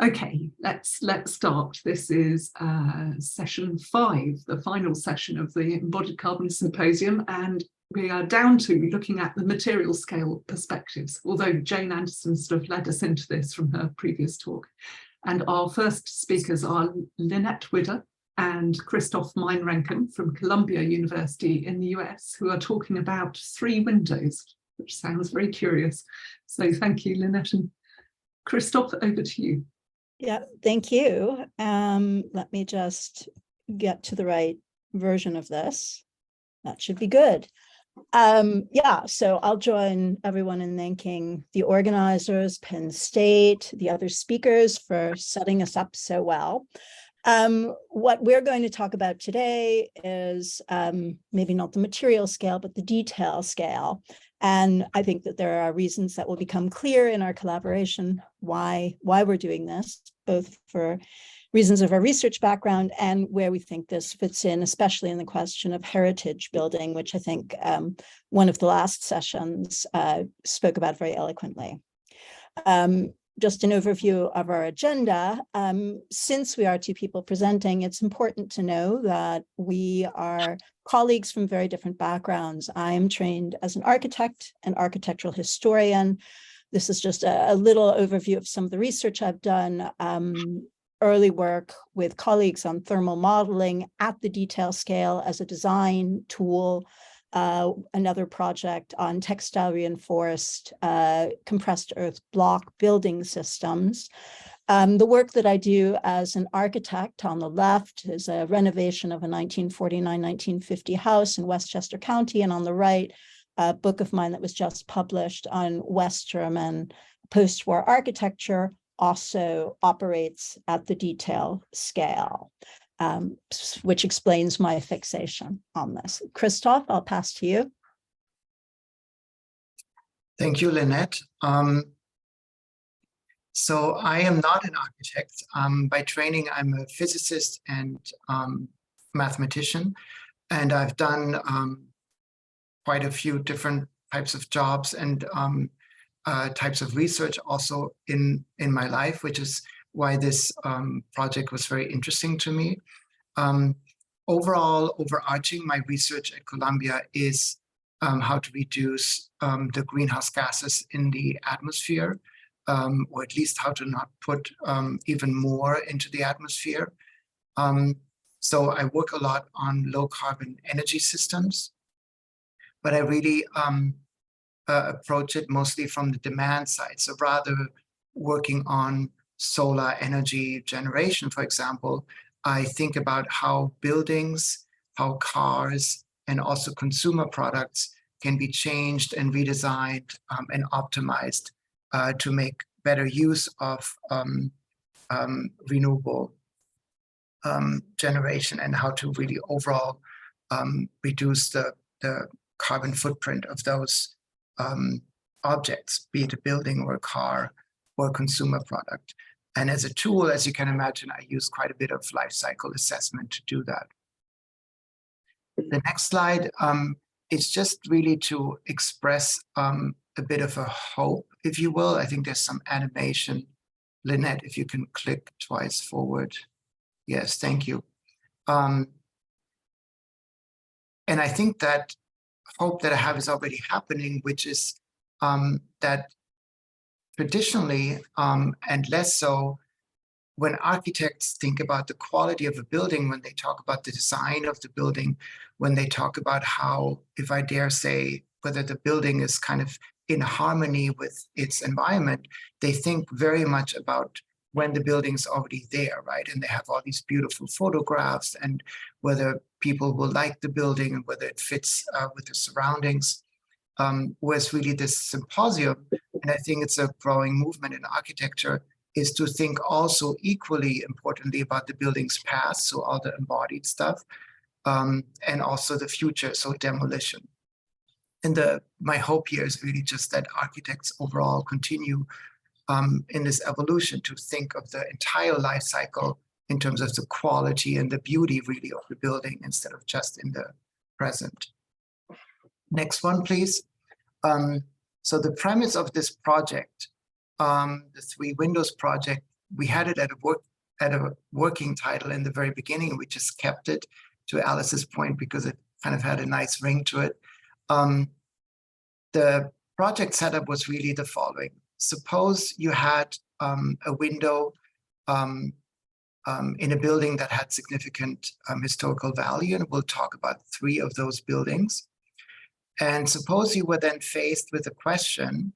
Okay, let's start. This is session 5, the final session of the Embodied Carbon Symposium, and we are down to looking at the material scale perspectives, although Jane Anderson sort of led us into this from her previous talk. And our first speakers are Lynette Widder and Christoph Meinrenken from Columbia University in the US, who are talking about 3 windows, which sounds very curious. So thank you, Lynette, and Christoph, over to you. Yeah, thank you. Let me just get to the right version of this. That should be good. Yeah, so I'll join everyone in thanking the organizers, Penn State, the other speakers for setting us up so well. What we're going to talk about today is maybe not the material scale, but the detail scale. And I think that there are reasons that will become clear in our collaboration why we're doing this, both for reasons of our research background and where we think this fits in, especially in the question of heritage building, which I think one of the last sessions spoke about very eloquently. Just an overview of our agenda. Since we are 2 people presenting, it's important to know that we are colleagues from very different backgrounds. I am trained as an architect and architectural historian. This is just a little overview of some of the research I've done. Early work with colleagues on thermal modeling at the detail scale as a design tool. Another project on textile reinforced compressed earth block building systems. The work that I do as an architect on the left is a renovation of a 1949-1950 house in Westchester County, and on the right, a book of mine that was just published on West German post-war architecture, also operates at the detail scale. Which explains my fixation on this. Christoph, I'll pass to you. Thank you, Lynette. So I am not an architect. By training, I'm a physicist and mathematician, and I've done quite a few different types of jobs and types of research also in my life, which is why this project was very interesting to me. Overall, overarching my research at Columbia is how to reduce the greenhouse gases in the atmosphere, or at least how to not put even more into the atmosphere. So I work a lot on low carbon energy systems, but I really approach it mostly from the demand side. So rather working on solar energy generation, for example, I think about how buildings, how cars, and also consumer products can be changed and redesigned and optimized to make better use of renewable generation, and how to really overall reduce the carbon footprint of those objects, be it a building or a car or a consumer product. And as a tool, as you can imagine, I use quite a bit of life cycle assessment to do that. The next slide is just really to express a bit of a hope, if you will. I think there's some animation. Lynette, if you can click twice forward. Yes, thank you. And I think that hope that I have is already happening, which is that traditionally, and less so, when architects think about the quality of a building, when they talk about the design of the building, when they talk about how, if I dare say, whether the building is kind of in harmony with its environment, they think very much about when the building's already there, right? And they have all these beautiful photographs, and whether people will like the building and whether it fits with the surroundings. Whereas really this symposium, and I think it's a growing movement in architecture, is to think also equally importantly about the building's past, so all the embodied stuff, and also the future, so demolition. And my hope here is really just that architects overall continue in this evolution to think of the entire life cycle in terms of the quality and the beauty really of the building instead of just in the present. Next one, please. So the premise of this project, the 3 Windows project, we had it at a working title in the very beginning, and we just kept it, to Alice's point, because it kind of had a nice ring to it. The project setup was really the following. Suppose you had a window in a building that had significant historical value, and we'll talk about 3 of those buildings. And suppose you were then faced with a question,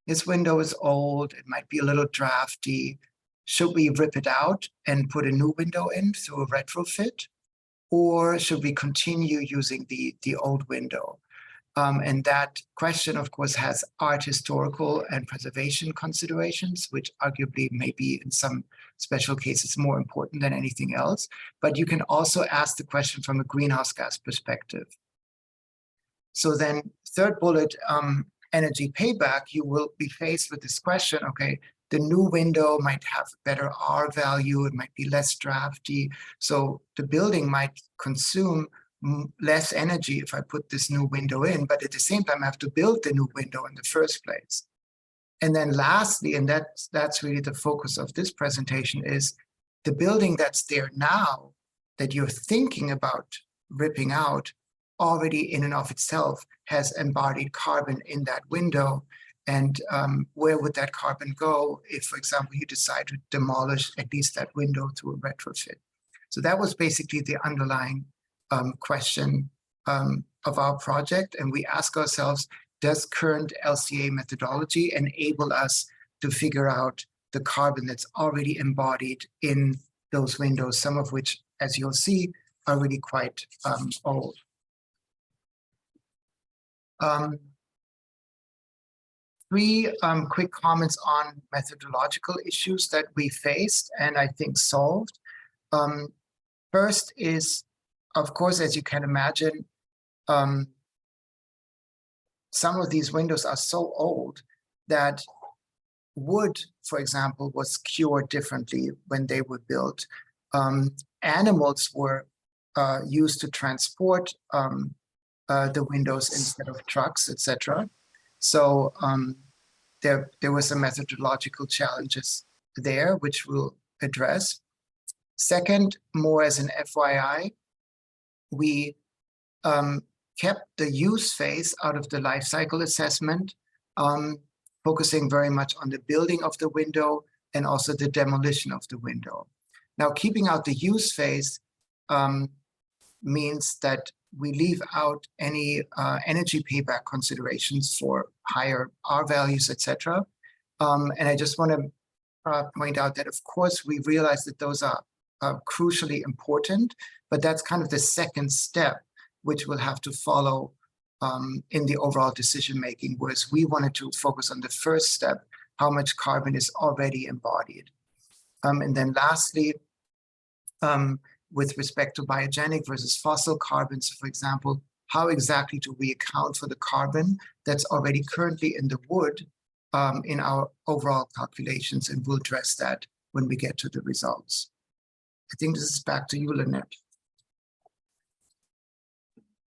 this window is old, it might be a little drafty. Should we rip it out and put a new window in through a retrofit? Or should we continue using the old window? And that question, of course, has art historical and preservation considerations, which arguably may be in some special cases more important than anything else. But you can also ask the question from a greenhouse gas perspective. So then, third bullet, energy payback, you will be faced with this question, okay, the new window might have better R value, it might be less drafty. So the building might consume less energy if I put this new window in, but at the same time, I have to build the new window in the first place. And then lastly, and that's really the focus of this presentation, is the building that's there now that you're thinking about ripping out already in and of itself has embodied carbon in that window. And where would that carbon go if, for example, you decide to demolish at least that window through a retrofit? So that was basically the underlying question of our project. And we ask ourselves, does current LCA methodology enable us to figure out the carbon that's already embodied in those windows, some of which, as you'll see, are really quite old. Three quick comments on methodological issues that we faced and I think solved. First is, of course, as you can imagine, some of these windows are so old that wood, for example, was cured differently when they were built. Animals were used to transport the windows instead of trucks, etc. So there were some methodological challenges there, which we'll address. Second, more as an FYI, we kept the use phase out of the life cycle assessment, focusing very much on the building of the window and also the demolition of the window. Now, keeping out the use phase means that we leave out any energy payback considerations for higher R values, etc. And I just want to point out that, of course, we realize that those are crucially important, but that's kind of the second step, which will have to follow in the overall decision-making, whereas we wanted to focus on the first step, how much carbon is already embodied. And then lastly, with respect to biogenic versus fossil carbons, for example, how exactly do we account for the carbon that's already currently in the wood in our overall calculations? And we'll address that when we get to the results. I think this is back to you, Lynette.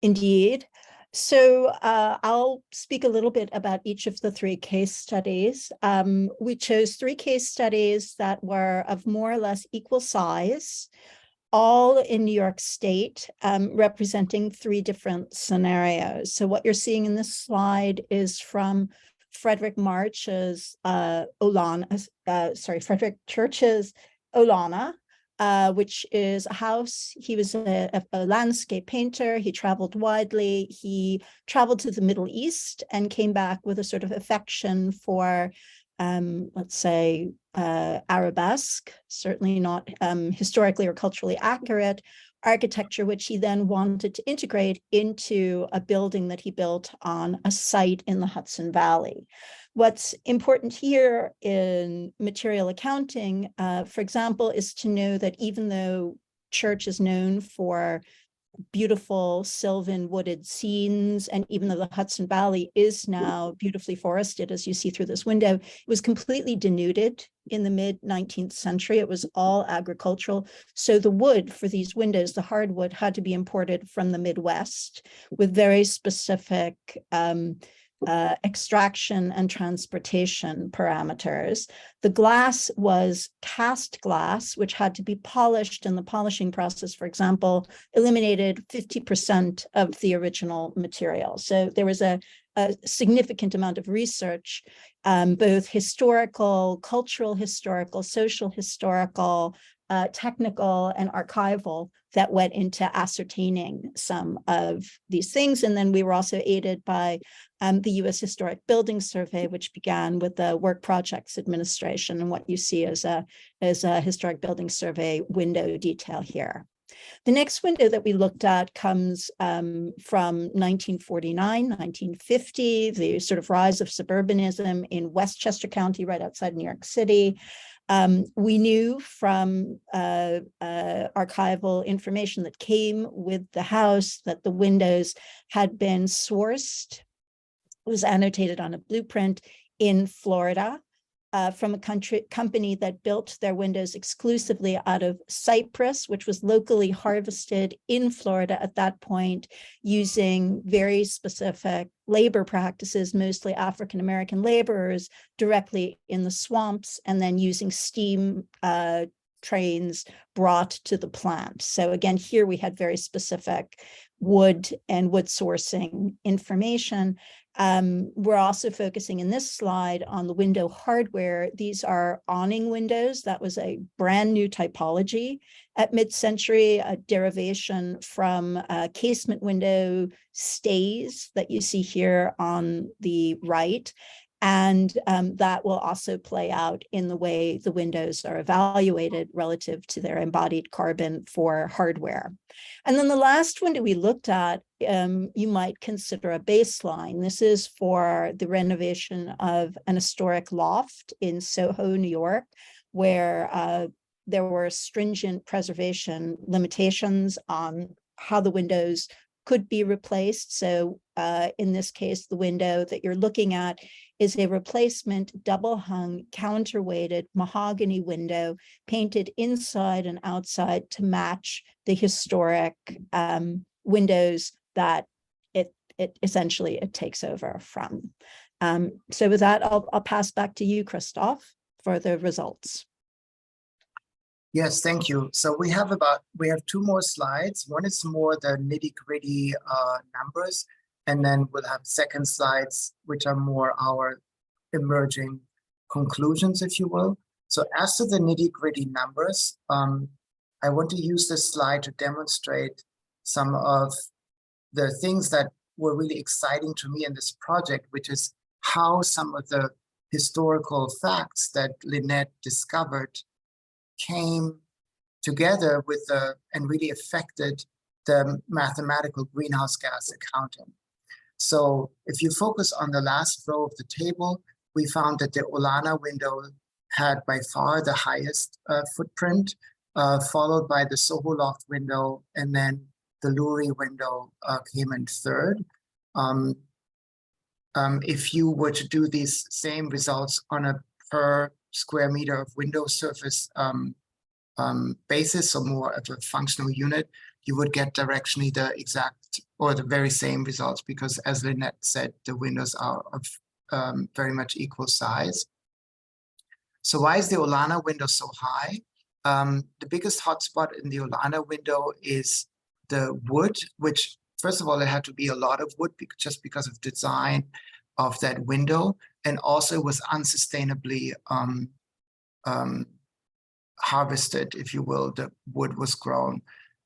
Indeed. So I'll speak a little bit about each of the 3 case studies. We chose 3 case studies that were of more or less equal size, all in New York State, representing 3 different scenarios. So what you're seeing in this slide is from Frederick March's Frederick Church's Olana, which is a house. He was a landscape painter. He traveled widely. He traveled to the Middle East and came back with a sort of affection for, let's say, arabesque, certainly not historically or culturally accurate architecture, which he then wanted to integrate into a building that he built on a site in the Hudson Valley. What's important here in material accounting, for example, is to know that even though Church is known for beautiful sylvan wooded scenes, and even though the Hudson Valley is now beautifully forested, as you see through this window, it was completely denuded in the mid-19th century. It was all agricultural. So the wood for these windows, the hardwood, had to be imported from the Midwest with very specific extraction and transportation parameters. The glass was cast glass, which had to be polished, and the polishing process, for example, eliminated 50% of the original material. So there was a significant amount of research, both historical, cultural historical, social historical, technical, and archival, that went into ascertaining some of these things. And then we were also aided by the U.S. Historic Building Survey, which began with the Work Projects Administration, and what you see as a Historic Building Survey window detail here. The next window that we looked at comes from 1949, 1950, the sort of rise of suburbanism in Westchester County, right outside New York City. We knew from archival information that came with the house that the windows had been sourced. It was annotated on a blueprint in Florida from a company that built their windows exclusively out of cypress, which was locally harvested in Florida at that point, using very specific labor practices, mostly African-American laborers, directly in the swamps, and then using steam trains brought to the plant. So again, here we had very specific wood and wood sourcing information. We're also focusing in this slide on the window hardware. These are awning windows. That was a brand new typology at mid-century, a derivation from casement window stays that you see here on the right. And that will also play out in the way the windows are evaluated relative to their embodied carbon for hardware. And then the last window we looked at, you might consider a baseline. This is for the renovation of an historic loft in Soho, New York, where there were stringent preservation limitations on how the windows could be replaced. So in this case, the window that you're looking at is a replacement double hung counterweighted mahogany window painted inside and outside to match the historic windows that it essentially takes over from. So with that, I'll pass back to you, Christoph, for the results. Yes, thank you. So we have two more slides. One is more the nitty-gritty numbers, and then we'll have second slides, which are more our emerging conclusions, if you will. So as to the nitty-gritty numbers, I want to use this slide to demonstrate some of the things that were really exciting to me in this project, which is how some of the historical facts that Lynette discovered came together with and really affected the mathematical greenhouse gas accounting. So if you focus on the last row of the table, we found that the Olana window had by far the highest footprint, followed by the Soho Loft window, and then the Lurie window came in third. If you were to do these same results on a per square meter of window surface basis, or more of a functional unit, you would get directionally the exact or the very same results, because as Lynette said, the windows are of very much equal size. So why is the Olana window so high? The biggest hotspot in the Olana window is the wood, which first of all, it had to be a lot of wood just because of design of that window, and also was unsustainably harvested, if you will. The wood was grown,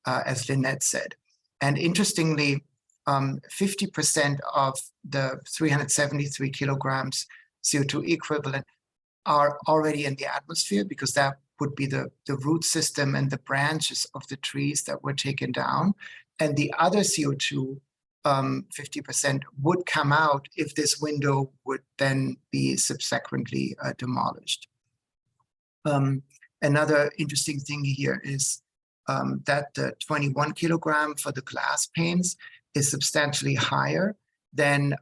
as Lynette said. And interestingly, 50% of the 373 kilograms CO2 equivalent are already in the atmosphere, because that would be the root system and the branches of the trees that were taken down. And the other CO2, 50%, would come out if this window would then be subsequently demolished. Another interesting thing here is that the 21 kilogram for the glass panes is substantially higher than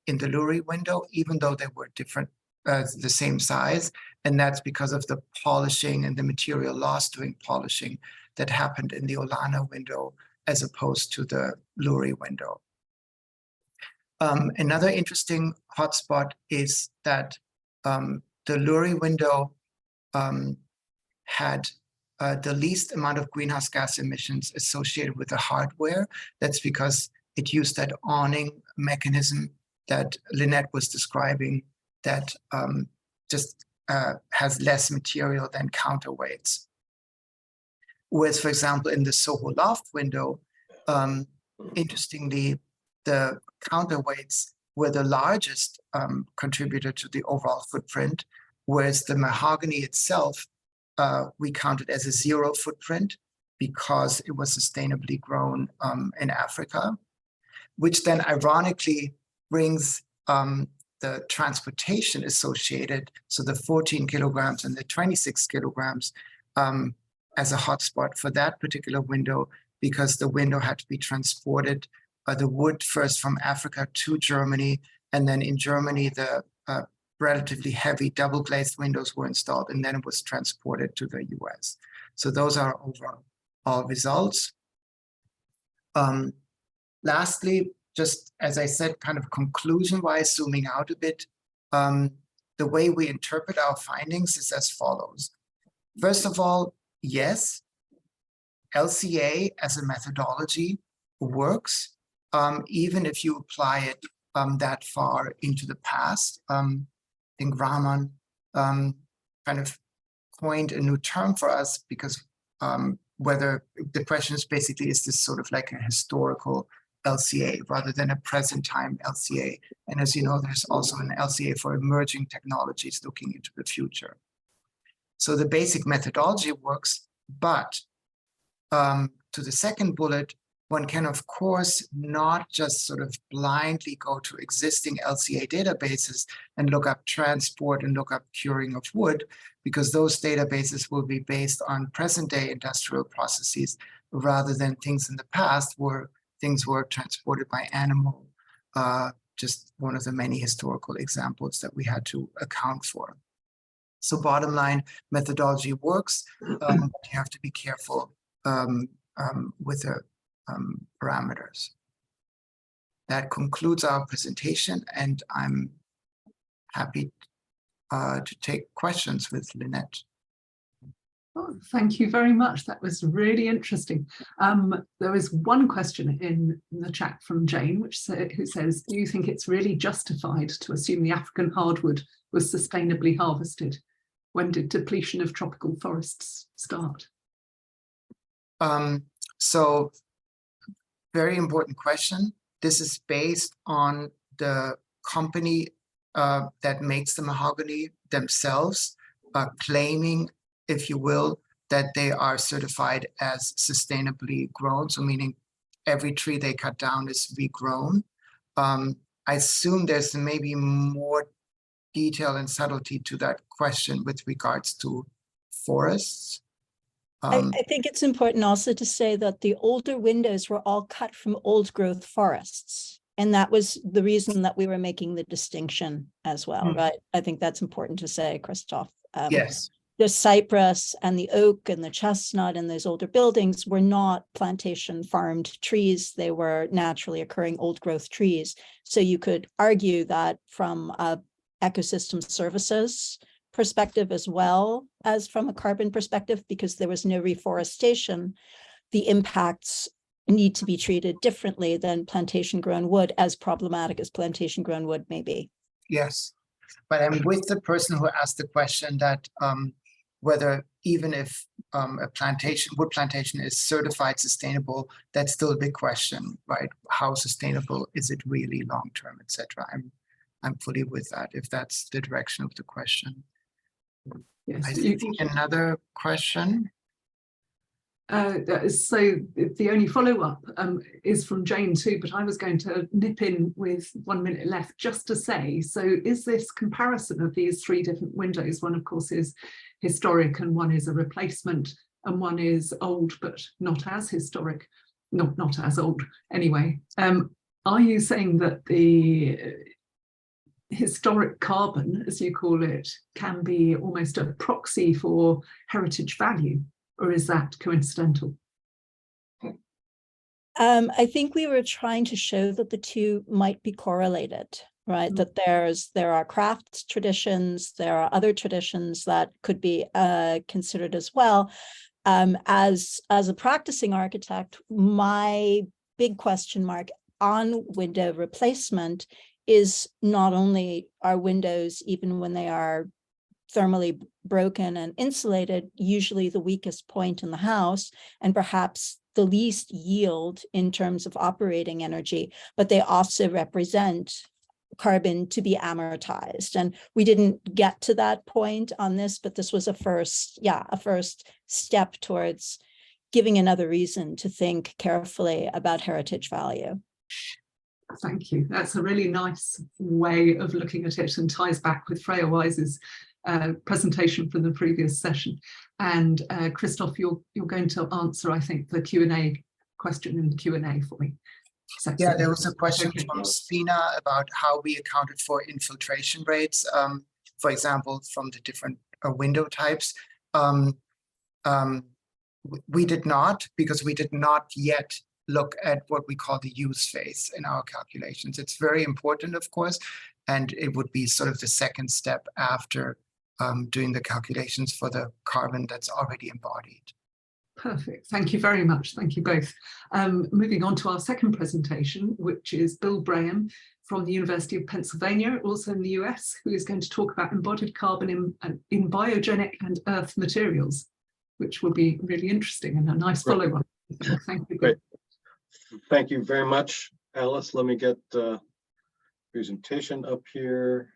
in the Lurie window, even though they were different, the same size. And that's because of the polishing and the material loss during polishing that happened in the Olana window as opposed to the Lurie window. Another interesting hotspot is that the Lurie window had the least amount of greenhouse gas emissions associated with the hardware. That's because it used that awning mechanism that Lynette was describing that just has less material than counterweights. Whereas, for example, in the Soho Loft window, interestingly, the counterweights were the largest contributor to the overall footprint, whereas the mahogany itself, we counted as a zero footprint because it was sustainably grown in Africa, which then ironically brings the transportation associated, so the 14 kilograms and the 26 kilograms as a hotspot for that particular window, because the window had to be transported, the wood first from Africa to Germany, and then in Germany, the relatively heavy double glazed windows were installed, and then it was transported to the US. So those are overall results. Lastly, just as I said, kind of conclusion-wise, zooming out a bit, the way we interpret our findings is as follows. First of all, yes, LCA as a methodology works, even if you apply it that far into the past. I think Rahman kind of coined a new term for us, because whether the question is basically, is this sort of like a historical LCA rather than a present time LCA? And as you know, there's also an LCA for emerging technologies looking into the future. So the basic methodology works, but to the second bullet, one can, of course, not just sort of blindly go to existing LCA databases and look up transport and look up curing of wood, because those databases will be based on present-day industrial processes rather than things in the past where things were transported by animal, just one of the many historical examples that we had to account for. So bottom line, methodology works, but you have to be careful with the parameters. That concludes our presentation, and I'm happy to take questions with Lynette. Oh, thank you very much. That was really interesting. There is one question in the chat from Jane, who says, do you think it's really justified to assume the African hardwood was sustainably harvested? When did depletion of tropical forests start? So, very important question. This is based on the company that makes the mahogany themselves, claiming, if you will, that they are certified as sustainably grown. So meaning every tree they cut down is regrown. I assume there's maybe more detail and subtlety to that question with regards to forests. I think it's important also to say that the older windows were all cut from old growth forests. And that was the reason that we were making the distinction as well, right? I think that's important to say, Christoph. Yes. The cypress and the oak and the chestnut and those older buildings were not plantation farmed trees. They were naturally occurring old growth trees. So you could argue that from a ecosystem services perspective as well as from a carbon perspective, because there was no reforestation, the impacts need to be treated differently than plantation grown wood, as problematic as plantation grown wood may be. Yes, but I'm with the person who asked the question that whether even if a wood plantation is certified sustainable, that's still a big question, right? How sustainable is it really long term, etc. I'm fully with that, if that's the direction of the question. Yes, I think another question. So the only follow-up is from Jane too, but I was going to nip in with 1 minute left just to say, so is this comparison of these three different windows, one of course is historic and one is a replacement and one is old but not as historic, not as old anyway, are you saying that the historic carbon, as you call it, can be almost a proxy for heritage value? Or is that coincidental? I think we were trying to show that the two might be correlated, right? That there are crafts traditions, there are other traditions that could be considered as well. As a practicing architect, my big question mark on window replacement is not only are windows, even when they are thermally broken and insulated, usually the weakest point in the house, and perhaps the least yield in terms of operating energy, but they also represent carbon to be amortized. And we didn't get to that point on this, but this was a first step towards giving another reason to think carefully about heritage value. Thank you. That's a really nice way of looking at it and ties back with Freya Wise's presentation from the previous session. And Christoph, you're going to answer, I think, the Q&A question in the Q&A for me. Yeah, there was a question from Spina about how we accounted for infiltration rates, for example, from the different window types. We did not, because we did not yet look at what we call the use phase in our calculations. It's very important, of course, and it would be sort of the second step after doing the calculations for the carbon that's already embodied. Perfect. Thank you very much. Thank you both. Moving on to our second presentation, which is Bill Braham from the University of Pennsylvania, also in the US, who is going to talk about embodied carbon in biogenic and earth materials, which will be really interesting and a nice follow-up. Thank you. Great. Thank you very much, Alice. Let me get the presentation up here.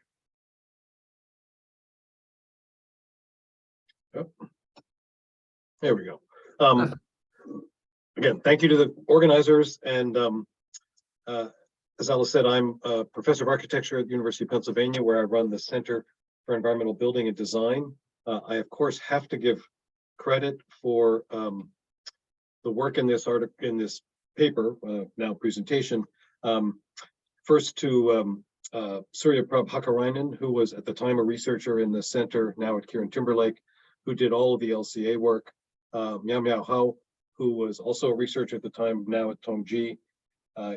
Oh. There we go. Again, thank you to the organizers. And as Alice said, I'm a professor of architecture at the University of Pennsylvania, where I run the Center for Environmental Building and Design. I, of course, have to give credit for the work in this article, in this paper, now presentation. First to Surya Prabh Hakkarainen, who was at the time a researcher in the center, now at Kieran Timberlake, who did all of the LCA work. Miao Miao Hao, who was also a researcher at the time, now at Tongji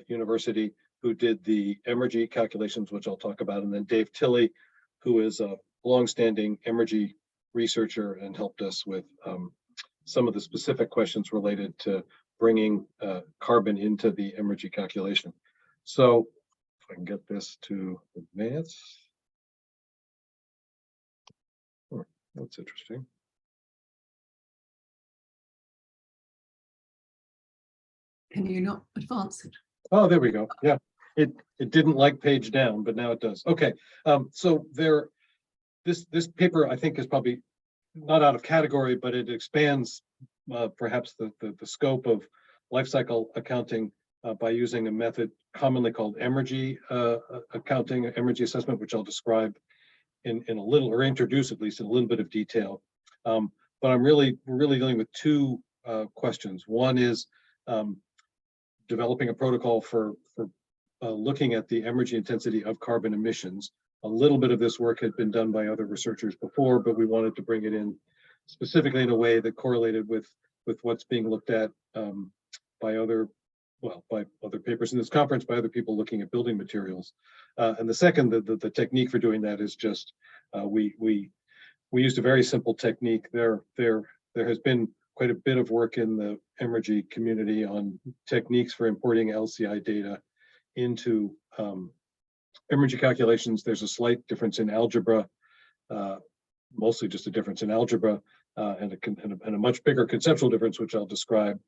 University, who did the energy calculations, which I'll talk about, and then Dave Tilley, who is a longstanding energy researcher and helped us with some of the specific questions related to bringing carbon into the energy calculation. So if I can get this to advance. That's interesting. Can you not advance it? Oh, there we go. Yeah, it didn't like page down, but now it does. Okay, so this paper I think is probably not out of category, but it expands perhaps the scope of life cycle accounting by using a method commonly called energy accounting, energy assessment, which I'll describe in a little, or introduce at least in a little bit of detail. But we're really dealing with two questions. One is developing a protocol for looking at the energy intensity of carbon emissions. A little bit of this work had been done by other researchers before, but we wanted to bring it in specifically in a way that correlated with what's being looked at by other papers in this conference, by other people looking at building materials. And the second, the technique for doing that is just we used a very simple technique. There has been quite a bit of work in the energy community on techniques for importing LCI data into energy calculations. There's a slight difference in algebra, mostly just a difference in algebra, and a much bigger conceptual difference, which I'll describe.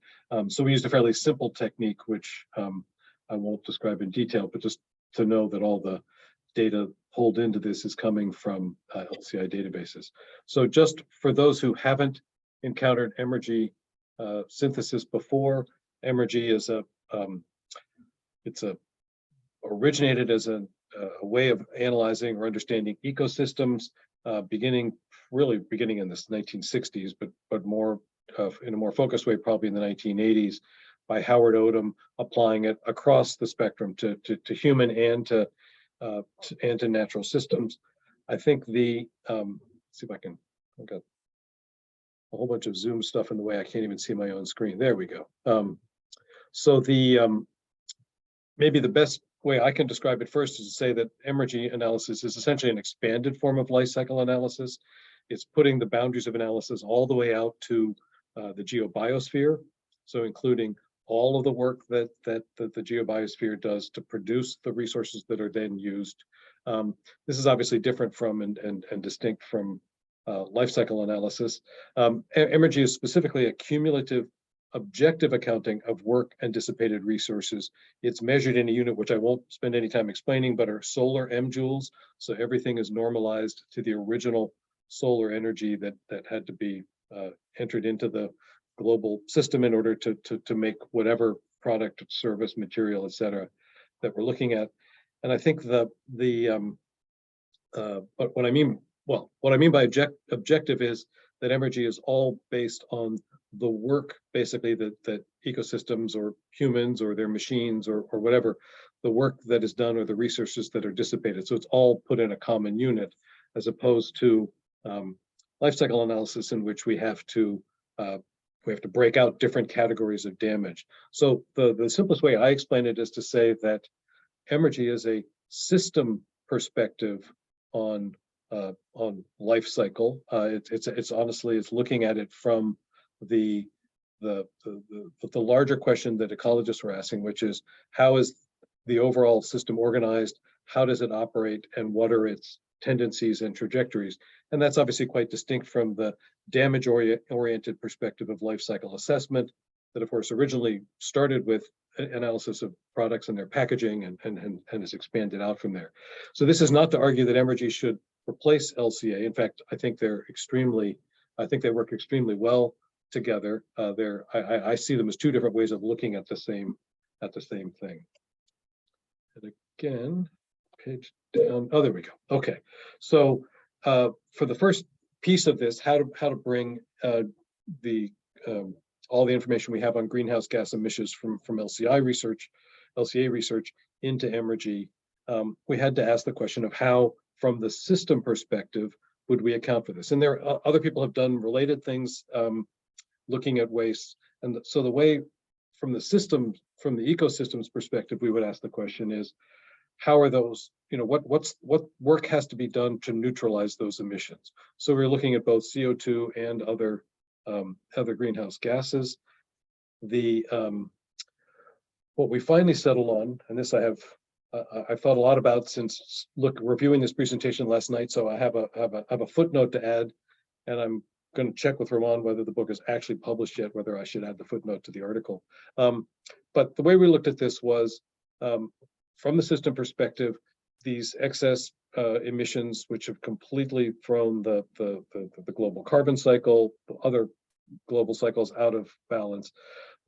So we used a fairly simple technique, which I won't describe in detail, but just to know that all the data pulled into this is coming from LCI databases. So just for those who haven't encountered energy synthesis before, energy is originated as a way of analyzing or understanding ecosystems, beginning in the 1960s, but more in a more focused way, probably in the 1980s, by Howard Odum, applying it across the spectrum to human and to natural systems. I think see if I can. I've got a whole bunch of Zoom stuff in the way. I can't even see my own screen. There we go. So the maybe the best way I can describe it first is to say that energy analysis is essentially an expanded form of life cycle analysis. It's putting the boundaries of analysis all the way out to the geobiosphere, so including all of the work that the geobiosphere does to produce the resources that are then used. This is obviously different from and distinct from life cycle analysis. Energy is specifically a cumulative objective accounting of work and dissipated resources. It's measured in a unit which I won't spend any time explaining, but are solar M-joules. So everything is normalized to the original solar energy that had to be entered into the global system in order to make whatever product, service, material, et cetera, that we're looking at. And I think but what I mean by objective is that energy is all based on the work, basically, that ecosystems or humans or their machines or whatever, the work that is done or the resources that are dissipated. So it's all put in a common unit, as opposed to life cycle analysis, in which we have to break out different categories of damage. So the simplest way I explain it is to say that energy is a system perspective on life cycle. It's honestly, it's looking at it from the larger question that ecologists were asking, which is, how is the overall system organized? How does it operate? And what are its tendencies and trajectories? And that's obviously quite distinct from the damage-oriented perspective of life cycle assessment that, of course, originally started with analysis of products and their packaging and has expanded out from there. So this is not to argue that energy should replace LCA. In fact, I think they work extremely well together. I see them as two different ways of looking at the same thing. And again, page down. Oh, there we go. Okay, so for the first piece of this, how to bring all the information we have on greenhouse gas emissions from LCA research into energy, we had to ask the question of how, from the system perspective, would we account for this? And there are other people have done related things, looking at waste. And so the way, from the ecosystem's perspective, we would ask the question is, how are those, what work has to be done to neutralize those emissions? So we're looking at both CO2 and other greenhouse gases. What we finally settled on, and this I've thought a lot about since reviewing this presentation last night. So I have a footnote to add, and I'm going to check with Ramon whether the book is actually published yet, whether I should add the footnote to the article. But the way we looked at this was, from the system perspective, these excess emissions, which have completely thrown the global carbon cycle, other global cycles out of balance.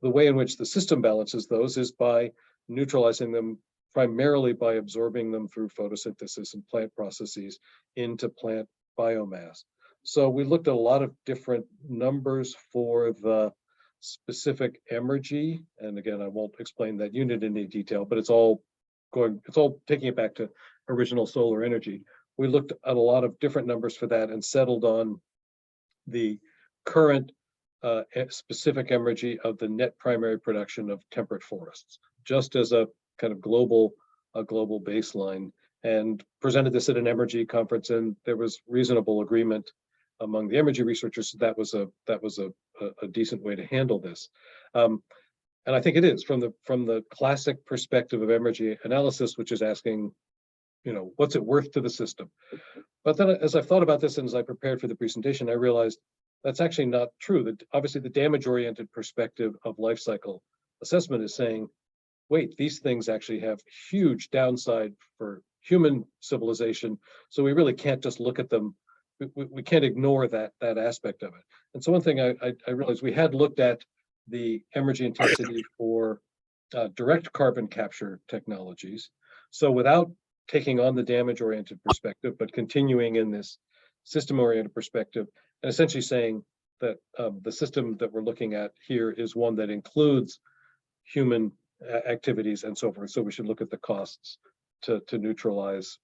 The way in which the system balances those is by neutralizing them primarily by absorbing them through photosynthesis and plant processes into plant biomass. So we looked at a lot of different numbers for the specific energy, and again, I won't explain that unit in any detail, but it's all taking it back to original solar energy. We looked at a lot of different numbers for that and settled on the current specific energy of the net primary production of temperate forests, just as a kind of global baseline, and presented this at an energy conference, and there was reasonable agreement among the energy researchers that was a decent way to handle this. And I think it is from the classic perspective of energy analysis, which is asking, what's it worth to the system? But then as I've thought about this and as I prepared for the presentation, I realized that's actually not true. That obviously the damage-oriented perspective of life cycle assessment is saying, wait, these things actually have huge downside for human civilization. So we really can't just look at them. We can't ignore that aspect of it. And so one thing I realized, we had looked at the energy intensity for direct carbon capture technologies. So without taking on the damage-oriented perspective, but continuing in this system-oriented perspective, and essentially saying that the system that we're looking at here is one that includes human activities and so forth. So we should look at the costs to neutralize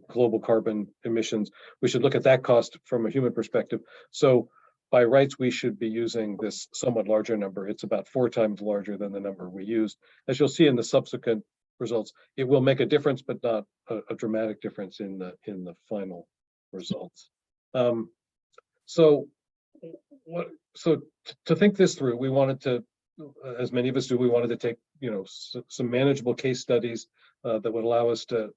global carbon emissions. We should look at that cost from a human perspective. So by rights, we should be using this somewhat larger number. It's about 4 times larger than the number we used. As you'll see in the subsequent results, it will make a difference, but not a dramatic difference in the final results. So to think this through, we wanted to, as many of us do, we wanted to take some manageable case studies that would allow us to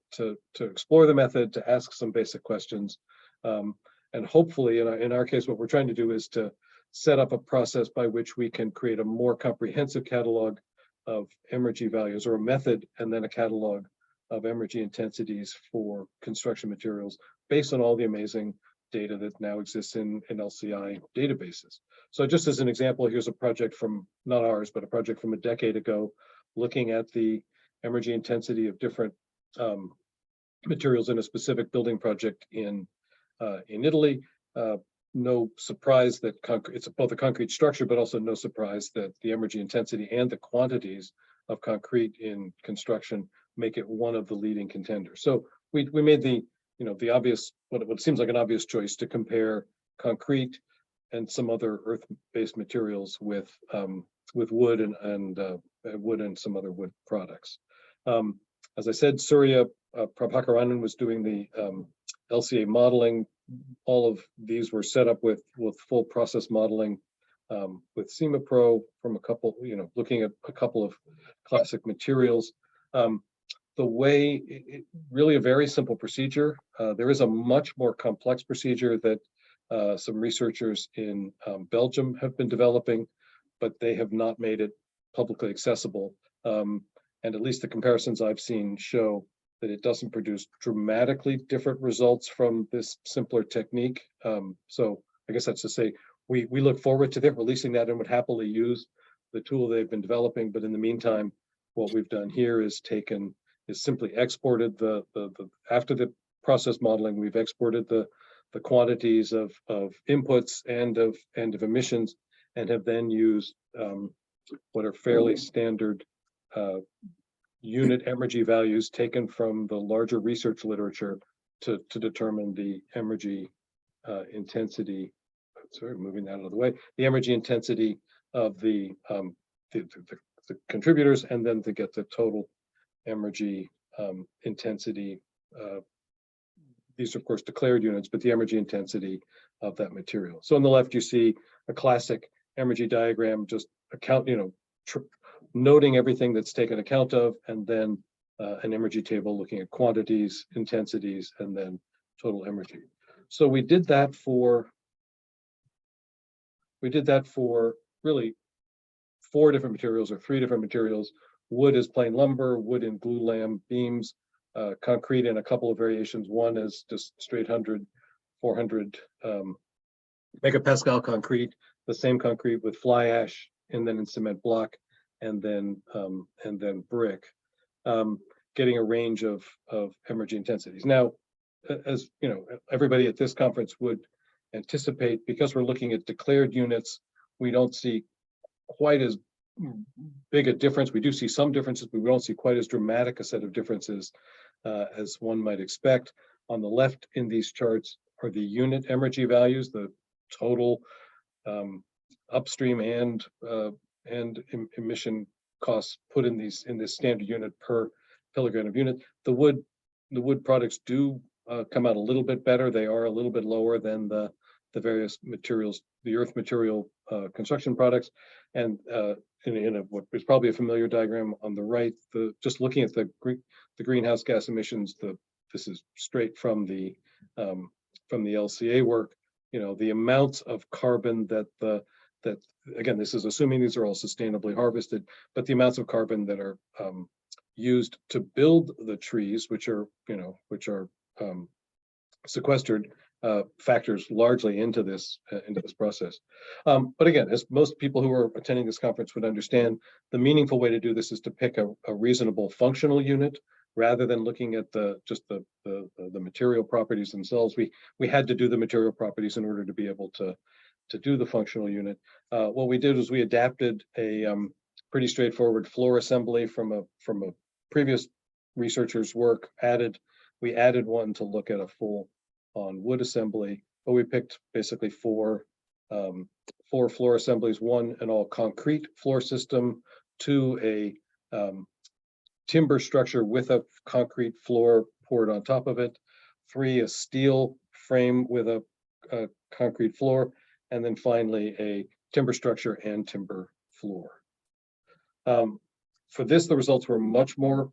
explore the method, to ask some basic questions, and hopefully, in our case, what we're trying to do is to set up a process by which we can create a more comprehensive catalog of energy values, or a method, and then a catalog of energy intensities for construction materials based on all the amazing data that now exists in LCI databases. So just as an example, here's a project from, not ours, but a project from a decade ago, looking at the energy intensity of different materials in a specific building project in Italy. No surprise that it's both a concrete structure, but also no surprise that the energy intensity and the quantities of concrete in construction make it one of the leading contenders. So we made the obvious, what seems like an obvious choice, to compare concrete and some other earth-based materials with wood and wood and some other wood products. As I said, Surya Prabhakaranan was doing the LCA modeling. All of these were set up with full process modeling with CIMAPRO from a couple, looking at a couple of classic materials. The way, really a very simple procedure. There is a much more complex procedure that some researchers in Belgium have been developing, but they have not made it publicly accessible. And at least the comparisons I've seen show that it doesn't produce dramatically different results from this simpler technique. So I guess that's to say, we look forward to them releasing that and would happily use the tool they've been developing. But in the meantime, what we've done here is simply exported after the process modeling, we've exported the quantities of inputs and of emissions, and have then used what are fairly standard unit energy values taken from the larger research literature to determine the energy intensity. Sorry, moving that out of the way. The energy intensity of the contributors, and then to get the total energy intensity. These are, of course, declared units, but the energy intensity of that material. So on the left, you see a classic energy diagram, just noting everything that's taken account of, and then an energy table looking at quantities, intensities, and then total energy. So we did that for really 4 different materials, or 3 different materials. Wood is plain lumber, wood in glulam beams, concrete in a couple of variations. One is just straight 400 megapascal concrete, the same concrete with fly ash, and then in cement block, and then brick, getting a range of energy intensities. Now, as you know, everybody at this conference would anticipate, because we're looking at declared units, we don't see quite as big a difference. We do see some differences, but we don't see quite as dramatic a set of differences as one might expect. On the left in these charts are the unit energy values, the total upstream and emission costs put in this standard unit per kilogram of unit. The wood products do come out a little bit better. They are a little bit lower than the various materials, the earth material construction products. And in what is probably a familiar diagram on the right, just looking at the greenhouse gas emissions, this is straight from the LCA work. The amounts of carbon that again, this is assuming these are all sustainably harvested, but the amounts of carbon that are used to build the trees, which are sequestered, factors largely into this process. But again, as most people who are attending this conference would understand, the meaningful way to do this is to pick a reasonable functional unit rather than looking at just the material properties themselves. We had to do the material properties in order to be able to do the functional unit. What we did was we adapted a pretty straightforward floor assembly from a previous researcher's work. We added one to look at a full on wood assembly, but we picked basically 4 4 floor assemblies, 1 an all concrete floor system, 2 a timber structure with a concrete floor poured on top of it, 3 a steel frame with a concrete floor, and then finally a timber structure and timber floor. For this, the results were much more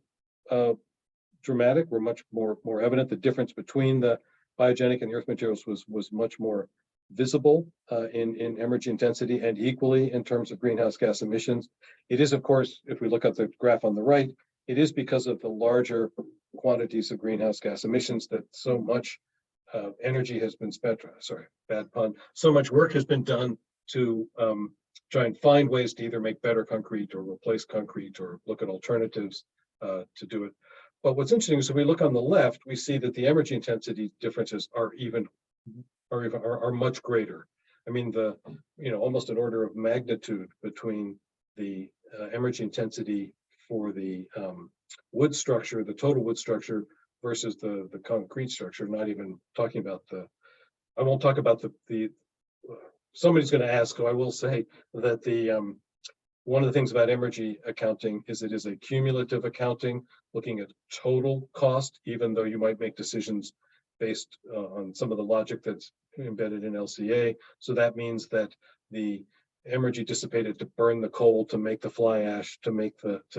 dramatic, were much more evident. The difference between the biogenic and the earth materials was much more visible in energy intensity and equally in terms of greenhouse gas emissions. It is, of course, if we look at the graph on the right, it is because of the larger quantities of greenhouse gas emissions that so much energy has been spent, sorry, bad pun, so much work has been done to try and find ways to either make better concrete or replace concrete or look at alternatives to do it. But what's interesting is if we look on the left, we see that the energy intensity differences are much greater. I mean, almost an order of magnitude between the energy intensity for the wood structure, the total wood structure, versus the concrete structure. Not even talking about I won't talk about somebody's going to ask, so I will say that one of the things about energy accounting is it is a cumulative accounting, looking at total cost, even though you might make decisions based on some of the logic that's embedded in LCA. So that means that the energy dissipated to burn the coal, to make the fly ash,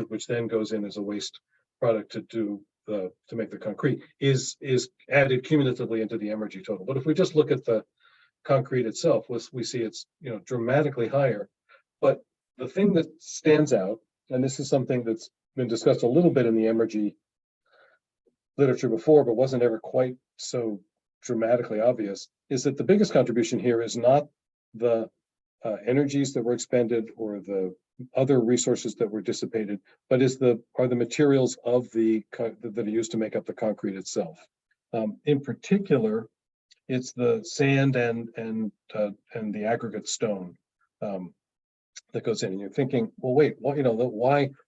which then goes in as a waste product to make the concrete, is added cumulatively into the energy total. But if we just look at the concrete itself, we see it's dramatically higher. But the thing that stands out, and this is something that's been discussed a little bit in the energy literature before, but wasn't ever quite so dramatically obvious, is that the biggest contribution here is not the energies that were expended or the other resources that were dissipated, but are the materials that are used to make up the concrete itself. In particular, it's the sand and the aggregate stone that goes in, and you're thinking, well, wait,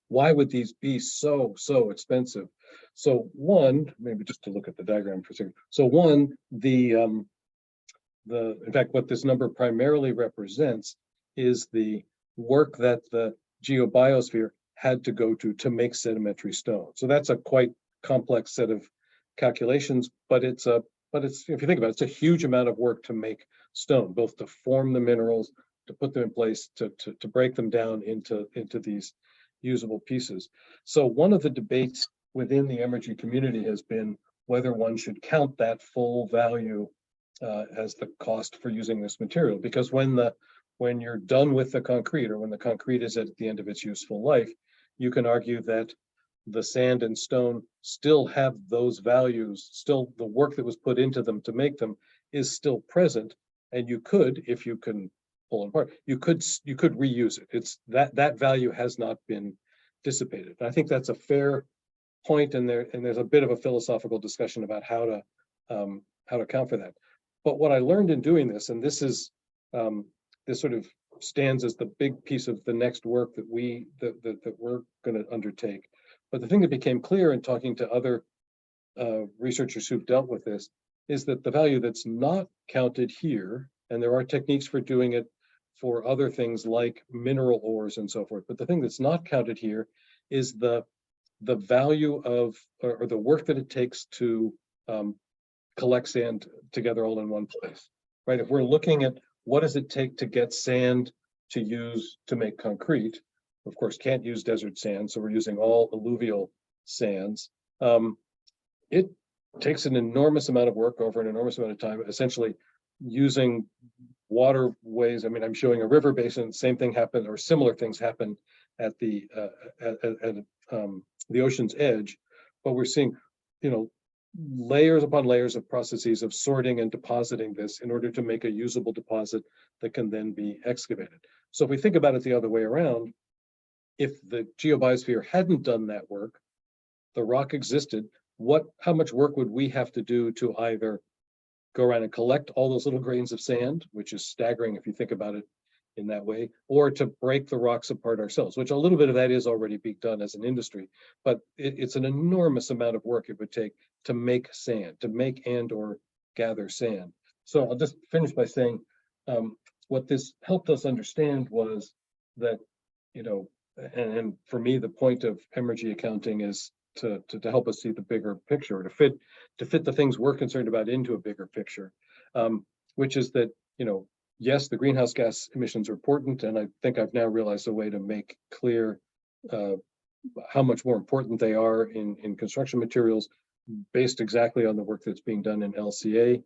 why would these be so expensive? So one, maybe just to look at the diagram for a second. So one, in fact, what this number primarily represents is the work that the geobiosphere had to go to make sedimentary stone. So that's a quite complex set of calculations, but it's if you think about it, it's a huge amount of work to make stone, both to form the minerals, to put them in place, to break them down into these usable pieces. So one of the debates within the energy community has been whether one should count that full value as the cost for using this material, because when you're done with the concrete, or when the concrete is at the end of its useful life, you can argue that the sand and stone still have those values, still the work that was put into them to make them is still present, and you could, if you can pull them apart, you could reuse it. It's that value has not been dissipated. And I think that's a fair point, and there's a bit of a philosophical discussion about how to account for that. But what I learned in doing this, and this sort of stands as the big piece of the next work that we're going to undertake. But the thing that became clear in talking to other researchers who've dealt with this is that the value that's not counted here, and there are techniques for doing it for other things like mineral ores and so forth, but the thing that's not counted here is the value of, or the work that it takes to collect sand together all in one place, right? If we're looking at what does it take to get sand to use to make concrete, of course, can't use desert sand, so we're using all alluvial sands. It takes an enormous amount of work over an enormous amount of time, essentially using waterways. I mean, I'm showing a river basin, same thing happened, or similar things happen at the ocean's edge, but we're seeing, layers upon layers of processes of sorting and depositing this in order to make a usable deposit that can then be excavated. So if we think about it the other way around, if the geobiosphere hadn't done that work, the rock existed, how much work would we have to do to either go around and collect all those little grains of sand, which is staggering if you think about it in that way, or to break the rocks apart ourselves, which a little bit of that is already being done as an industry, but it's an enormous amount of work it would take to make sand, to make and or gather sand. So I'll just finish by saying, what this helped us understand was that, you know, and for me, the point of energy accounting is to help us see the bigger picture, to fit the things we're concerned about into a bigger picture, which is that, you know, yes, the greenhouse gas emissions are important, and I think I've now realized a way to make clear how much more important they are in construction materials, based exactly on the work that's being done in LCA,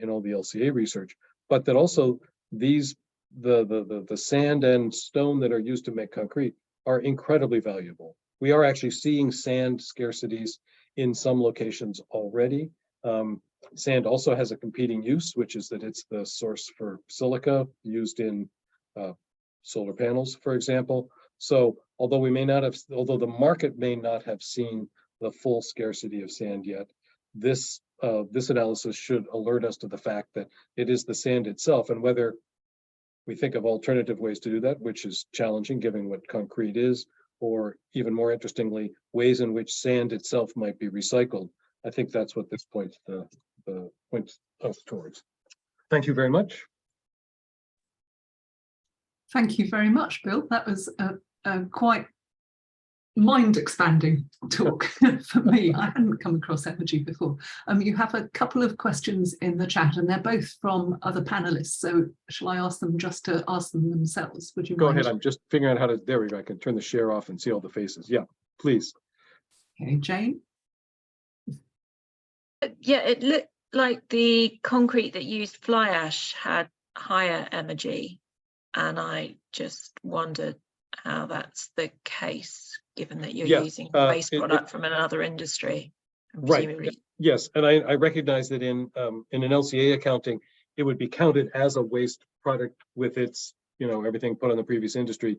in all the LCA research, but that also these the sand and stone that are used to make concrete are incredibly valuable. We are actually seeing sand scarcities in some locations already. Sand also has a competing use, which is that it's the source for silica used in solar panels, for example. So although the market may not have seen the full scarcity of sand yet, this analysis should alert us to the fact that it is the sand itself, and whether we think of alternative ways to do that, which is challenging given what concrete is, or even more interestingly, ways in which sand itself might be recycled. I think that's what this points us towards. Thank you very much. Thank you very much, Bill. That was a quite mind-expanding talk for me. I hadn't come across energy before. You have a couple of questions in the chat, and they're both from other panelists. So shall I ask them just to ask them themselves? Would you Go mind? ahead. I'm just figuring out how to, there we go. I can turn the share off and see all the faces. Yeah, please. Okay, Jane. Yeah, it looked like the concrete that used fly ash had higher energy, and I just wondered how that's the case, given that you're using waste product from another industry. Right. Yes, and I recognize that in an LCA accounting, it would be counted as a waste product with its, you know, everything put on the previous industry.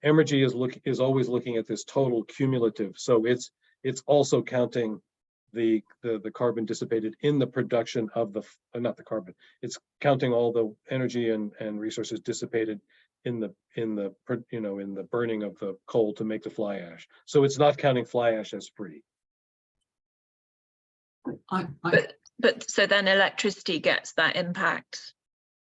Energy is always looking at this total cumulative, so it's also counting the carbon dissipated in the production of the not the carbon. It's counting all the energy and resources dissipated in the burning of the coal to make the fly ash. So it's not counting fly ash as free. But so then electricity gets that impact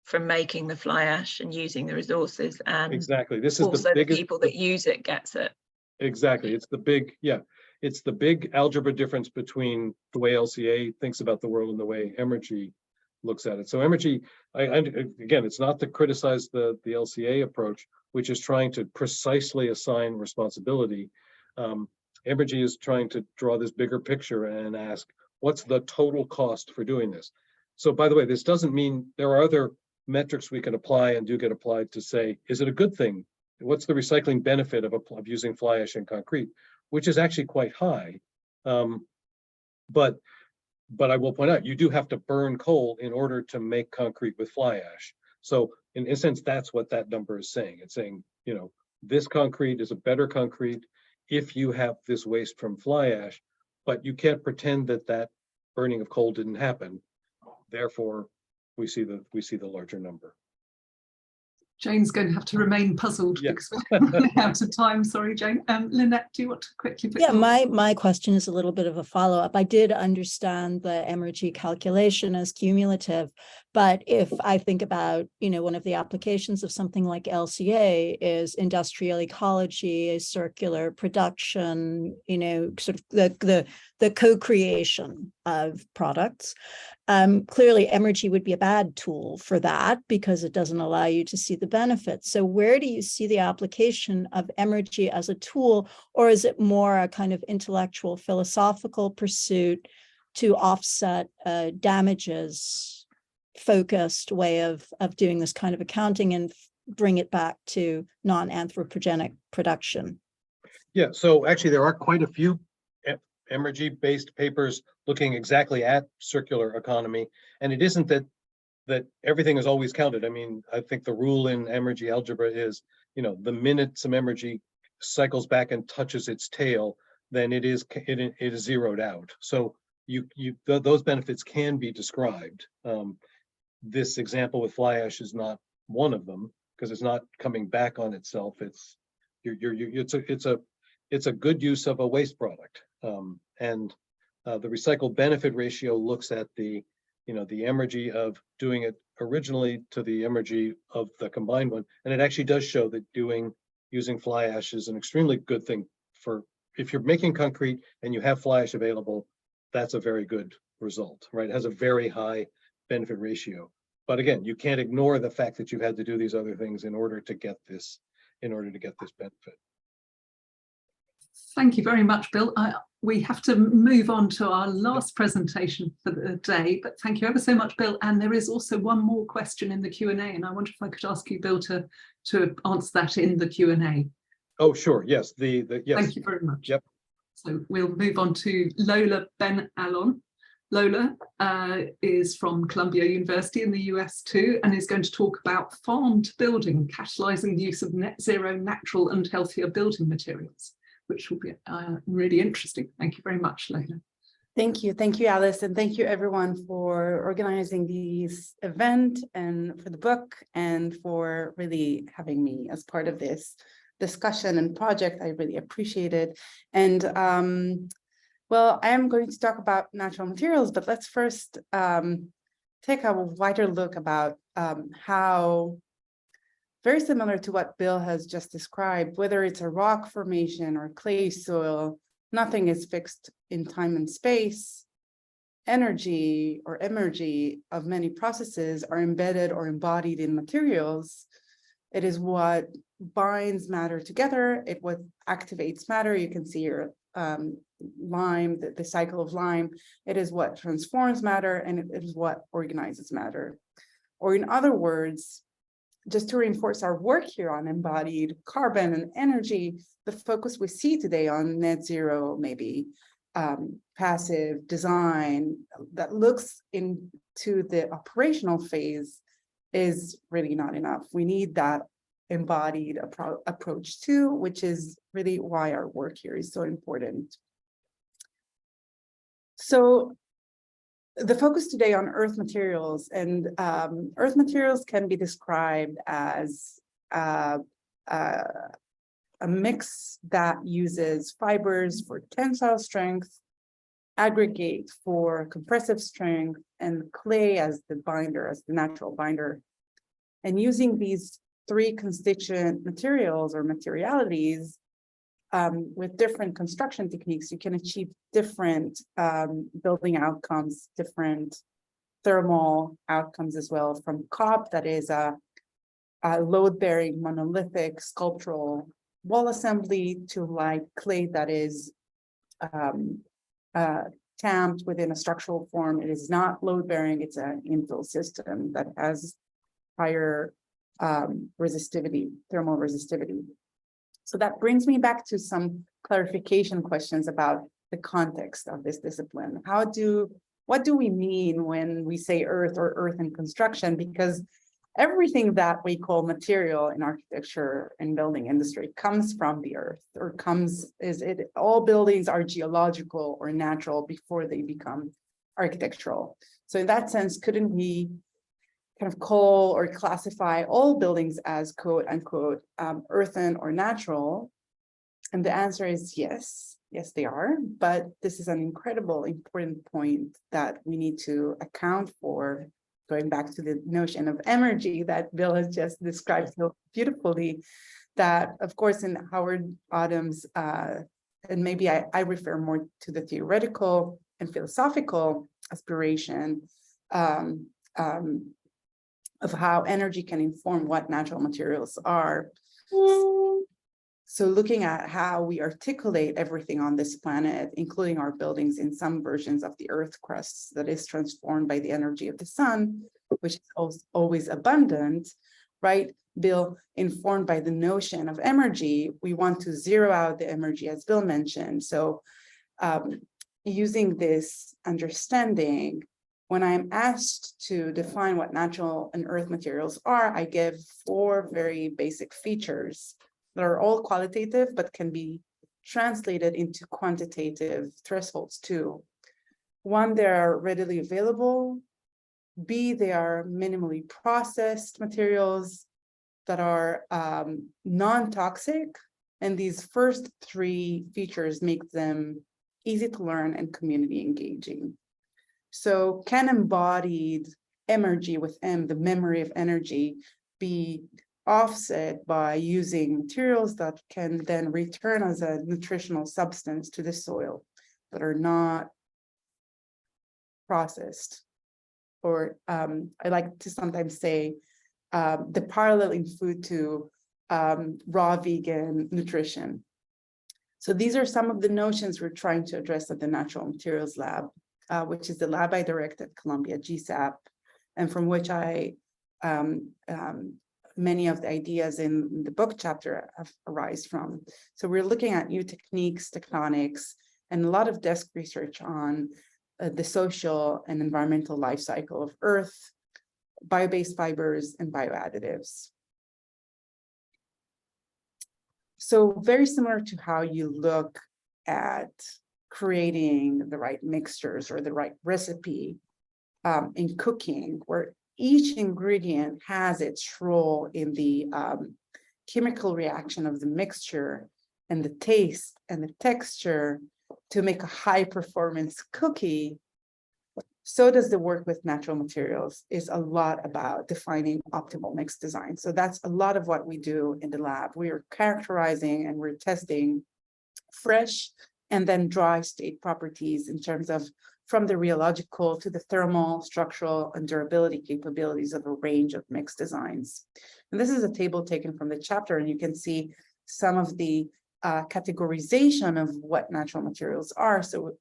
from making the fly ash and using the resources, and exactly, this is also the biggest, people that use it gets it. Exactly, it's the big algebra difference between the way LCA thinks about the world and the way Emergy looks at it. So Emergy, again, it's not to criticize the LCA approach, which is trying to precisely assign responsibility. Emergy is trying to draw this bigger picture and ask, what's the total cost for doing this? So by the way, this doesn't mean there are other metrics we can apply and do get applied to say, is it a good thing? What's the recycling benefit of using fly ash in concrete, which is actually quite high. But I will point out, you do have to burn coal in order to make concrete with fly ash. So in a sense, that's what that number is saying. It's saying, you know, this concrete is a better concrete if you have this waste from fly ash, but you can't pretend that that burning of coal didn't happen. Therefore, we see the larger number. Jane's going to have to remain puzzled because we're running out of time. Sorry, Jane. Lynette, do you want to quickly put my question is a little bit of a follow-up. I did understand the Emergy calculation as cumulative, but if I think about, you know, one of the applications of something like LCA is industrial ecology, a circular production, you know, sort of the co-creation of products. Clearly, Emergy would be a bad tool for that because it doesn't allow you to see the benefits. So where do you see the application of Emergy as a tool, or is it more a kind of intellectual, philosophical pursuit to offset damages focused way of doing this kind of accounting and bring it back to non-anthropogenic production? Yeah, so actually there are quite a few Emergy-based papers looking exactly at circular economy, and it isn't that everything is always counted. I mean, I think the rule in Emergy algebra is, you know, the minute some Emergy cycles back and touches its tail, then it is zeroed out. So those benefits can be described. This example with fly ash is not one of them because it's not coming back on itself. It's a good use of a waste product. The recycle benefit ratio looks at the Emergy of doing it originally to the energy of the combined one. And it actually does show that using fly ash is an extremely good thing for, if you're making concrete and you have fly ash available, that's a very good result, right? It has a very high benefit ratio. But again, you can't ignore the fact that you've had to do these other things in order to get this benefit. Thank you very much, Bill. We have to move on to our last presentation for the day, but thank you ever so much, Bill. And there is also one more question in the Q&A, and I wonder if I could ask you, Bill, to answer that in the Q&A. Oh, sure. Yes. Yes. Thank you very much. Yep. So we'll move on to Lola Ben-Alon. Lola is from Columbia University in the US too, and is going to talk about farm to building, catalyzing the use of net zero, natural and healthier building materials, which will be really interesting. Thank you very much, Lola. Thank you, Alice, and thank you everyone for organizing this event and for the book and for really having me as part of this discussion and project. I really appreciate it. And well, I am going to talk about natural materials, but let's first take a wider look about how, very similar to what Bill has just described, whether it's a rock formation or clay soil, nothing is fixed in time and space. Energy or emergy of many processes are embedded or embodied in materials. It is what binds matter together. It what activates matter. You can see here lime, the cycle of lime. It is what transforms matter, and it is what organizes matter. Or in other words, just to reinforce our work here on embodied carbon and energy, the focus we see today on net zero, maybe passive design that looks into the operational phase is really not enough. We need that embodied approach too, which is really why our work here is so important. So the focus today on earth materials, and earth materials can be described as a mix that uses fibers for tensile strength, aggregate for compressive strength, and clay as the binder, as the natural binder. And using these three constituent materials or materialities with different construction techniques, you can achieve different building outcomes, different thermal outcomes as well, from COP, that is a load-bearing monolithic sculptural wall assembly, to like clay that is tamped within a structural form. It is not load-bearing, it's an infill system that has higher resistivity, thermal resistivity. So that brings me back to some clarification questions about the context of this discipline. What do we mean when we say earth or earth in construction? Because everything that we call material in architecture and building industry comes from the earth, or all buildings are geological or natural before they become architectural. So in that sense, couldn't we kind of call or classify all buildings as quote unquote earthen or natural? And the answer is yes, they are. But this is an incredible important point that we need to account for, going back to the notion of energy that Bill has just described so beautifully, that of course in Howard Autumn's, and maybe I refer more to the theoretical and philosophical aspiration of how energy can inform what natural materials are. So looking at how we articulate everything on this planet, including our buildings in some versions of the earth crusts that is transformed by the energy of the sun, which is always abundant, right? Bill, informed by the notion of energy, we want to zero out the energy, as Bill mentioned. So using this understanding, when I'm asked to define what natural and earth materials are, I give 4 very basic features that are all qualitative, but can be translated into quantitative thresholds too. 1, they are readily available. B, they are minimally processed materials that are non-toxic. And these first 3 features make them easy to learn and community engaging. So can embodied energy with M, the memory of energy, be offset by using materials that can then return as a nutritional substance to the soil that are not processed. Or I like to sometimes say the parallel in food to raw vegan nutrition. So these are some of the notions we're trying to address at the Natural Materials Lab, which is the lab I direct at Columbia GSAP, and from which many of the ideas in the book chapter arise from. So we're looking at new techniques, tectonics, and a lot of desk research on the social and environmental life cycle of Earth, bio-based fibers, and bioadditives. So very similar to how you look at creating the right mixtures or the right recipe in cooking, where each ingredient has its role in the chemical reaction of the mixture and the taste and the texture to make a high performance cookie, so does the work with natural materials is a lot about defining optimal mix design. So that's a lot of what we do in the lab. We are characterizing and we're testing fresh and then dry state properties in terms of from the rheological to the thermal, structural, and durability capabilities of a range of mix designs. And this is a table taken from the chapter, and you can see some of the categorization of what natural materials are. So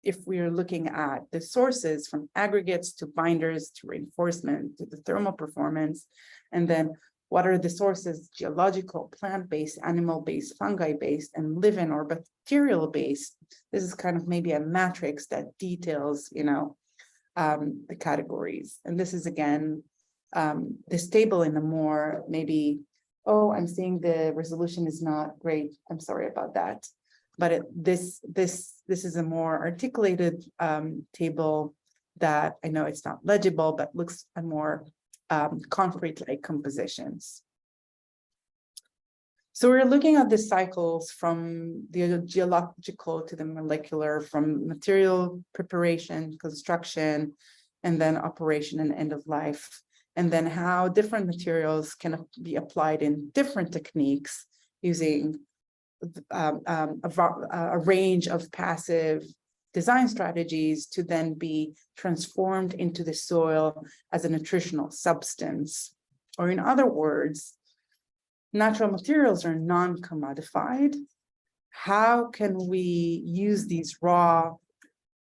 if we are looking at the sources from aggregates to binders to reinforcement to the thermal performance, and then what are the sources, geological, plant-based, animal-based, fungi-based, and living or bacterial-based. This is kind of maybe a matrix that details, the categories. And this is again, this table in a more maybe, oh, I'm seeing the resolution is not great. I'm sorry about that. But this is a more articulated table that I know it's not legible, but looks at more concrete-like compositions. So we're looking at the cycles from the geological to the molecular, from material preparation, construction, and then operation and end of life, and then how different materials can be applied in different techniques using a range of passive design strategies to then be transformed into the soil as a nutritional substance. Or in other words, natural materials are non-commodified. How can we use these raw,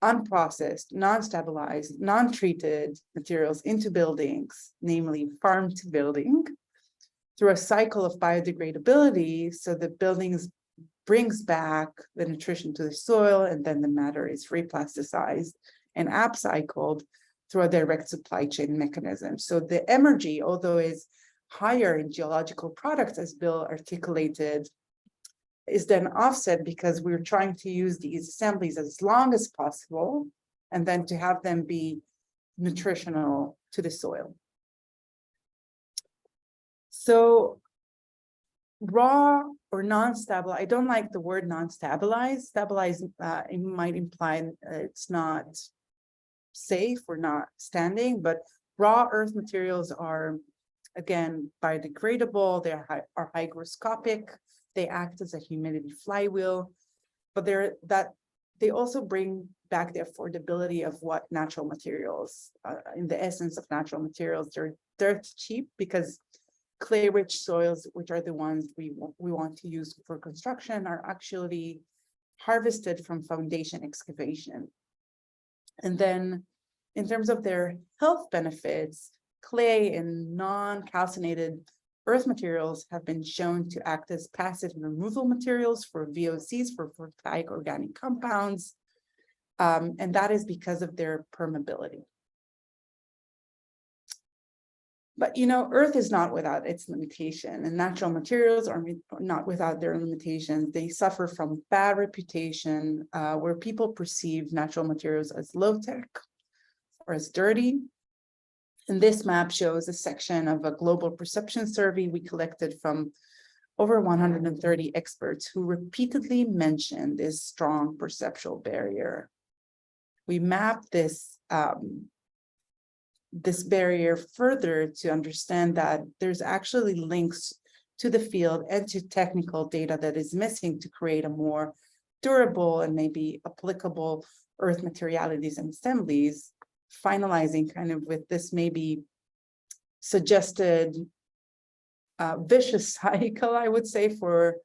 unprocessed, non-stabilized, non-treated materials into buildings, namely farm to building, through a cycle of biodegradability so the buildings brings back the nutrition to the soil, and then the matter is replasticized and upcycled through a direct supply chain mechanism. So the energy, although is higher in geological products, as Bill articulated, is then offset because we're trying to use these assemblies as long as possible, and then to have them be nutritional to the soil. So raw or non-stable, I don't like the word non-stabilized. Stabilized, it might imply it's not safe or not standing, but raw earth materials are, again, biodegradable, they are hygroscopic, they act as a humidity flywheel, but they also bring back the affordability of what natural materials, in the essence of natural materials, they're dirt cheap because clay-rich soils, which are the ones we want to use for construction, are actually harvested from foundation excavation. And then in terms of their health benefits, clay and non-calcinated earth materials have been shown to act as passive removal materials for VOCs, for voltaic organic compounds, and that is because of their permeability. But Earth is not without its limitation, and natural materials are not without their limitations. They suffer from bad reputation, where people perceive natural materials as low-tech or as dirty. And this map shows a section of a global perception survey we collected from over 130 experts who repeatedly mentioned this strong perceptual barrier. We mapped this this barrier further to understand that there's actually links to the field and to technical data that is missing to create a more durable and maybe applicable earth materialities and assemblies, finalizing kind of with this maybe suggested vicious cycle, I would say, for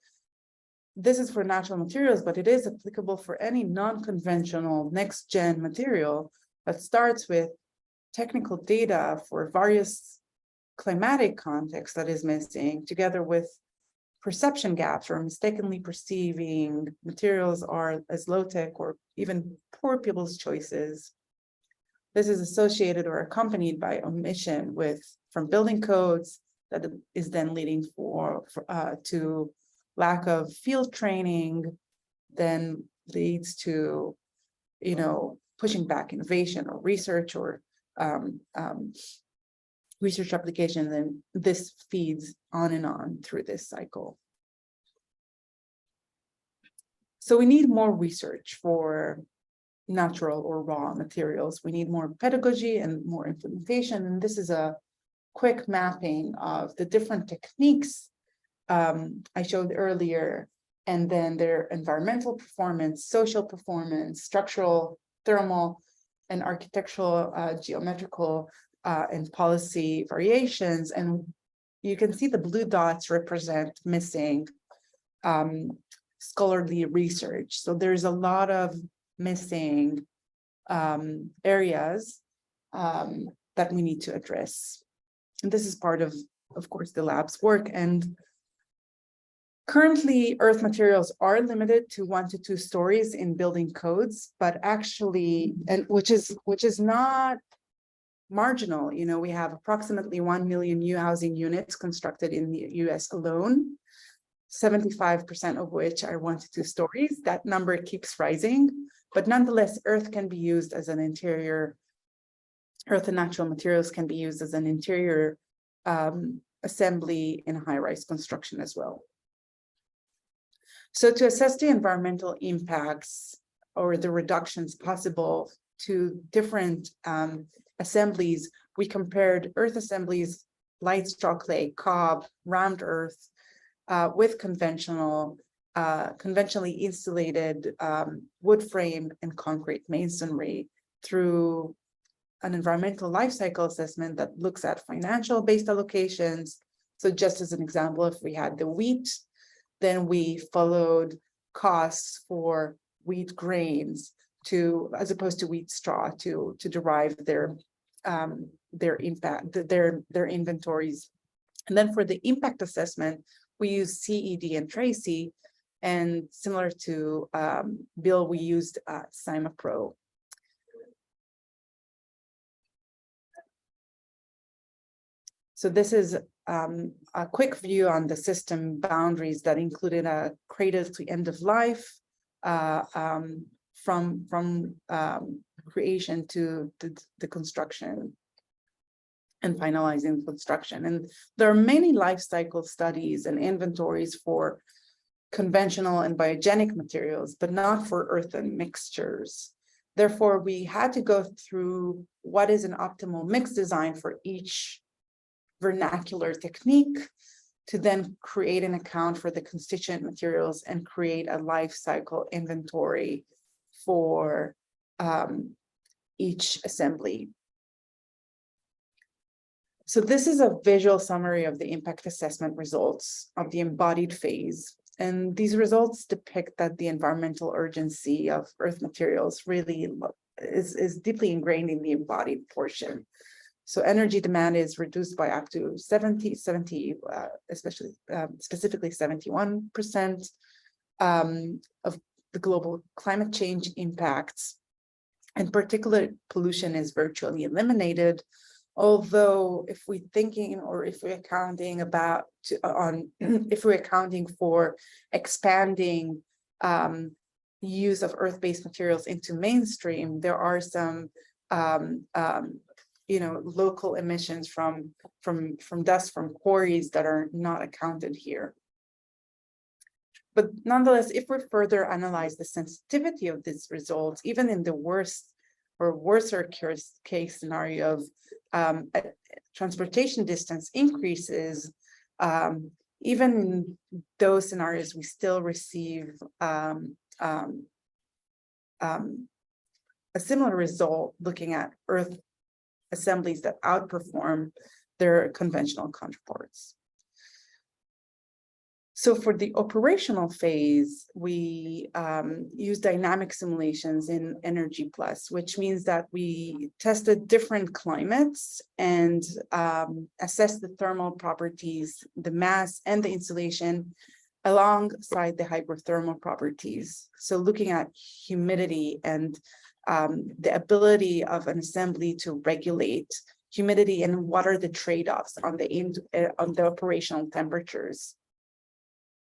this is for natural materials, but it is applicable for any non-conventional next-gen material that starts with technical data for various climatic contexts that is missing, together with perception gaps or mistakenly perceiving materials are as low-tech or even poor people's choices. This is associated or accompanied by omission from building codes that is then leading to lack of field training, then leads to, pushing back innovation or research or research application, and this feeds on and on through this cycle. So we need more research for natural or raw materials. We need more pedagogy and more implementation. And this is a quick mapping of the different techniques I showed earlier, and then their environmental performance, social performance, structural, thermal, and architectural, geometrical, and policy variations. And you can see the blue dots represent missing scholarly research. So there's a lot of missing areas that we need to address. And this is part of course, the lab's work. And currently, earth materials are limited to 1 to 2 stories in building codes, but actually, and which is not marginal. We have approximately 1 million new housing units constructed in the US alone, 75% of which are 1 to 2 stories. That number keeps rising, but nonetheless, earth can be used as an interior. Earth and natural materials can be used as an interior assembly in high-rise construction as well. So to assess the environmental impacts or the reductions possible to different assemblies, we compared earth assemblies, light straw clay, cob, rammed earth, with conventionally insulated wood frame and concrete masonry through an environmental life cycle assessment that looks at financial-based allocations. So just as an example, if we had the wheat, then we followed costs for wheat grains as opposed to wheat straw to derive their impact, their inventories. And then for the impact assessment, we use CED and Tracy, and similar to Bill, we used CIMA-Pro. So this is a quick view on the system boundaries that included a cradle to end of life, from creation to the construction and finalizing construction. And there are many life cycle studies and inventories for conventional and biogenic materials, but not for earthen mixtures. Therefore, we had to go through what is an optimal mix design for each vernacular technique to then create an account for the constituent materials and create a life cycle inventory for each assembly. So this is a visual summary of the impact assessment results of the embodied phase. And these results depict that the environmental urgency of earth materials really is deeply ingrained in the embodied portion. So energy demand is reduced by up to 70, specifically 71% of the global climate change impacts, and particulate pollution is virtually eliminated. Although if we're thinking, or if we're accounting if we're accounting for expanding use of earth-based materials into mainstream, there are some local emissions from dust from quarries that are not accounted here. But nonetheless, if we further analyze the sensitivity of these results, even in the worst or worser case scenario of transportation distance increases, even in those scenarios, we still receive a similar result looking at Earth assemblies that outperform their conventional counterparts. So for the operational phase, we use dynamic simulations in Energy Plus, which means that we tested different climates and assessed the thermal properties, the mass and the insulation alongside the hydrothermal properties. So looking at humidity and the ability of an assembly to regulate humidity and what are the trade-offs on the operational temperatures.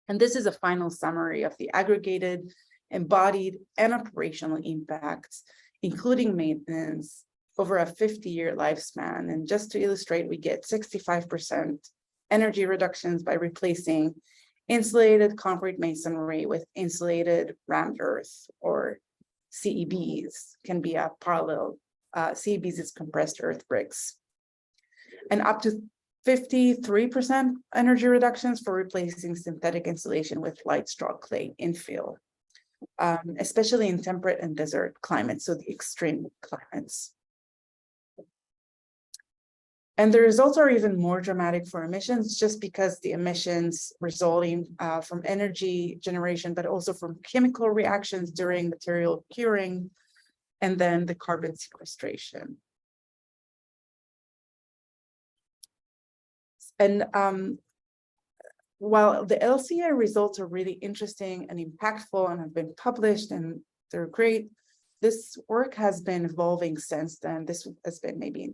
And this is a final summary of the aggregated, embodied, and operational impacts, including maintenance over a 50-year lifespan. And just to illustrate, we get 65% energy reductions by replacing insulated concrete masonry with insulated rammed earth, or CEBs, can be a parallel. CEBs is compressed earth bricks. And up to 53% energy reductions for replacing synthetic insulation with light straw clay infill, especially in temperate and desert climates, so the extreme climates. And the results are even more dramatic for emissions, just because the emissions resulting from energy generation, but also from chemical reactions during material curing, and then the carbon sequestration. And while the LCA results are really interesting and impactful and have been published and they're great, this work has been evolving since then. This has been maybe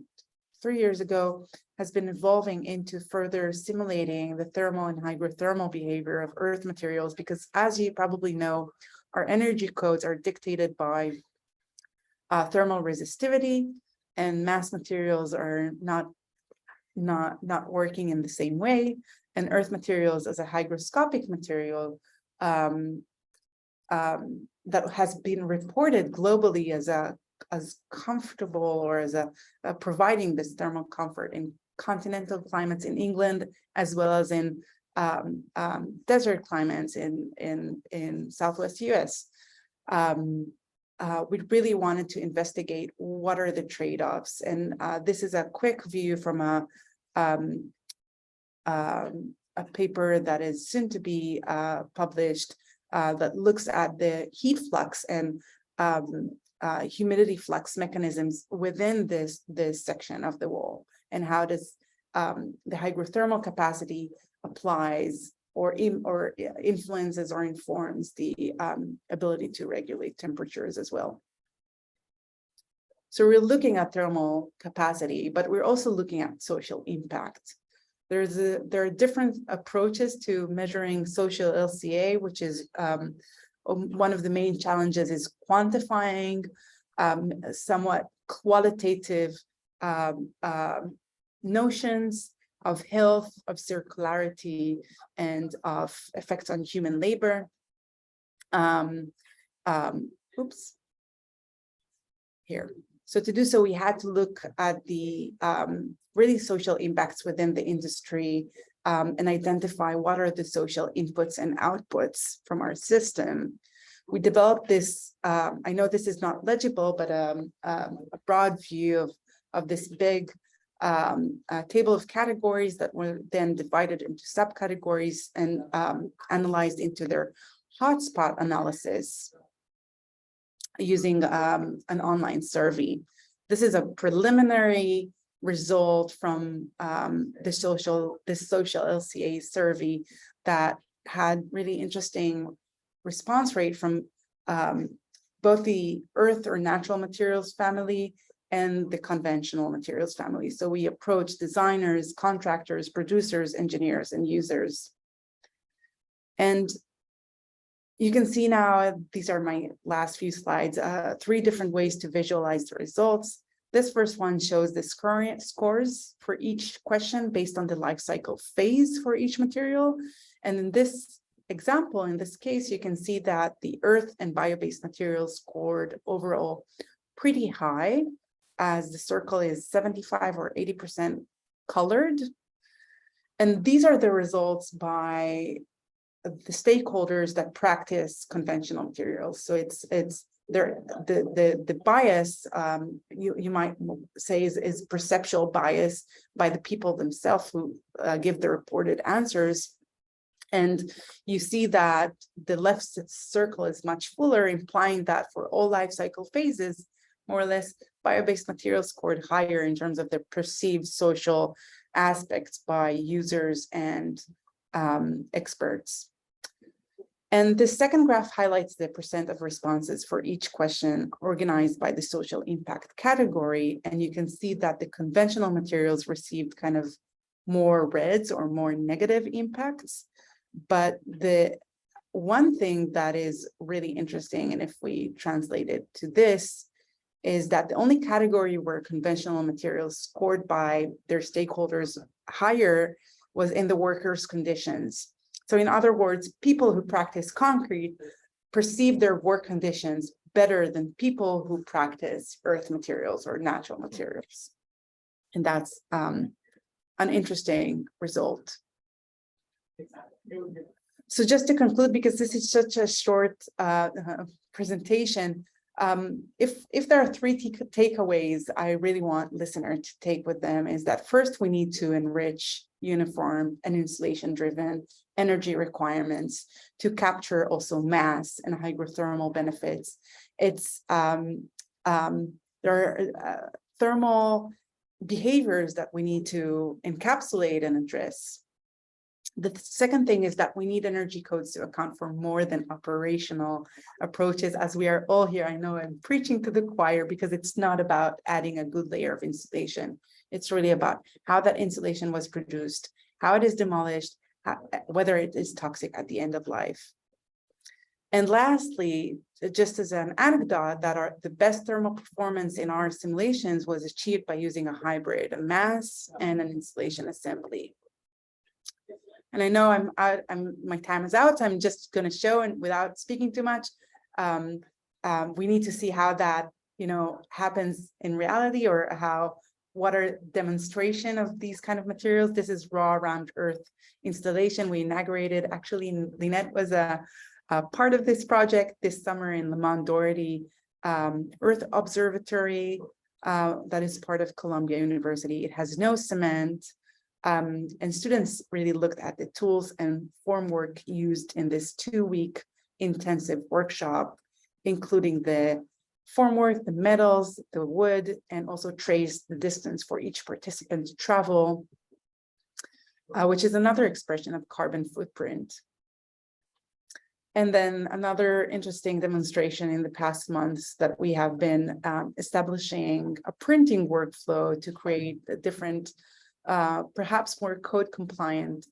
3 years ago, has been evolving into further simulating the thermal and hydrothermal behavior of earth materials, because as you probably know, our energy codes are dictated by thermal resistivity, and mass materials are not working in the same way, and earth materials as a hygroscopic material that has been reported globally as comfortable, or as providing this thermal comfort in continental climates in England, as well as in desert climates in Southwest US. We really wanted to investigate what are the trade-offs, and this is a quick view from a paper that is soon to be published that looks at the heat flux and humidity flux mechanisms within this section of the wall, and how does the hydrothermal capacity applies or influences or informs the ability to regulate temperatures as well. So we're looking at thermal capacity, but we're also looking at social impact. There are different approaches to measuring social LCA, which is one of the main challenges is quantifying somewhat qualitative notions of health, of circularity, and of effects on human labor. Here. So to do so, we had to look at the really social impacts within the industry and identify what are the social inputs and outputs from our system. We developed this, I know this is not legible, but a broad view of this big table of categories that were then divided into subcategories and analyzed into their hotspot analysis using an online survey. This is a preliminary result from this social LCA survey that had really interesting response rate from both the earth or natural materials family and the conventional materials family. So we approach designers, contractors, producers, engineers, and users. And you can see now, these are my last few slides, 3 different ways to visualize the results. This first one shows the scores for each question based on the life cycle phase for each material. And in this example, in this case, you can see that the earth and bio-based materials scored overall pretty high, as the circle is 75 or 80% colored. And these are the results by the stakeholders that practice conventional materials. So it's the bias, you might say is perceptual bias by the people themselves who give the reported answers. And you see that the left circle is much fuller, implying that for all life cycle phases, more or less, bio-based materials scored higher in terms of the perceived social aspects by users and experts. And the second graph highlights the percent of responses for each question organized by the social impact category. And you can see that the conventional materials received kind of more reds or more negative impacts. But the one thing that is really interesting, and if we translate it to this, is that the only category where conventional materials scored by their stakeholders higher was in the workers' conditions. So in other words, people who practice concrete perceive their work conditions better than people who practice earth materials or natural materials. And that's an interesting result. So just to conclude, because this is such a short presentation, if there are three takeaways I really want listeners to take with them, is that first, we need to enrich uniform and installation-driven energy requirements to capture also mass and hygrothermal benefits. It's there are thermal behaviors that we need to encapsulate and address. The second thing is that we need energy codes to account for more than operational approaches, as we are all here. I know I'm preaching to the choir, because it's not about adding a good layer of insulation. It's really about how that insulation was produced, how it is demolished, whether it is toxic at the end of life. And lastly, just as an anecdote, that the best thermal performance in our simulations was achieved by using a hybrid, a mass and an insulation assembly. And I know my time is out, so I'm just going to show, and without speaking too much, we need to see how that, happens in reality, or what are demonstration of these kind of materials. This is raw round earth installation we inaugurated. Actually, Lynette was a part of this project this summer in Lamont Doherty Earth Observatory that is part of Columbia University. It has no cement. And students really looked at the tools and formwork used in this 2-week intensive workshop, including the formwork, the metals, the wood, and also traced the distance for each participant to travel, which is another expression of carbon footprint. And then another interesting demonstration in the past months, that we have been establishing a printing workflow to create a different, perhaps more code compliant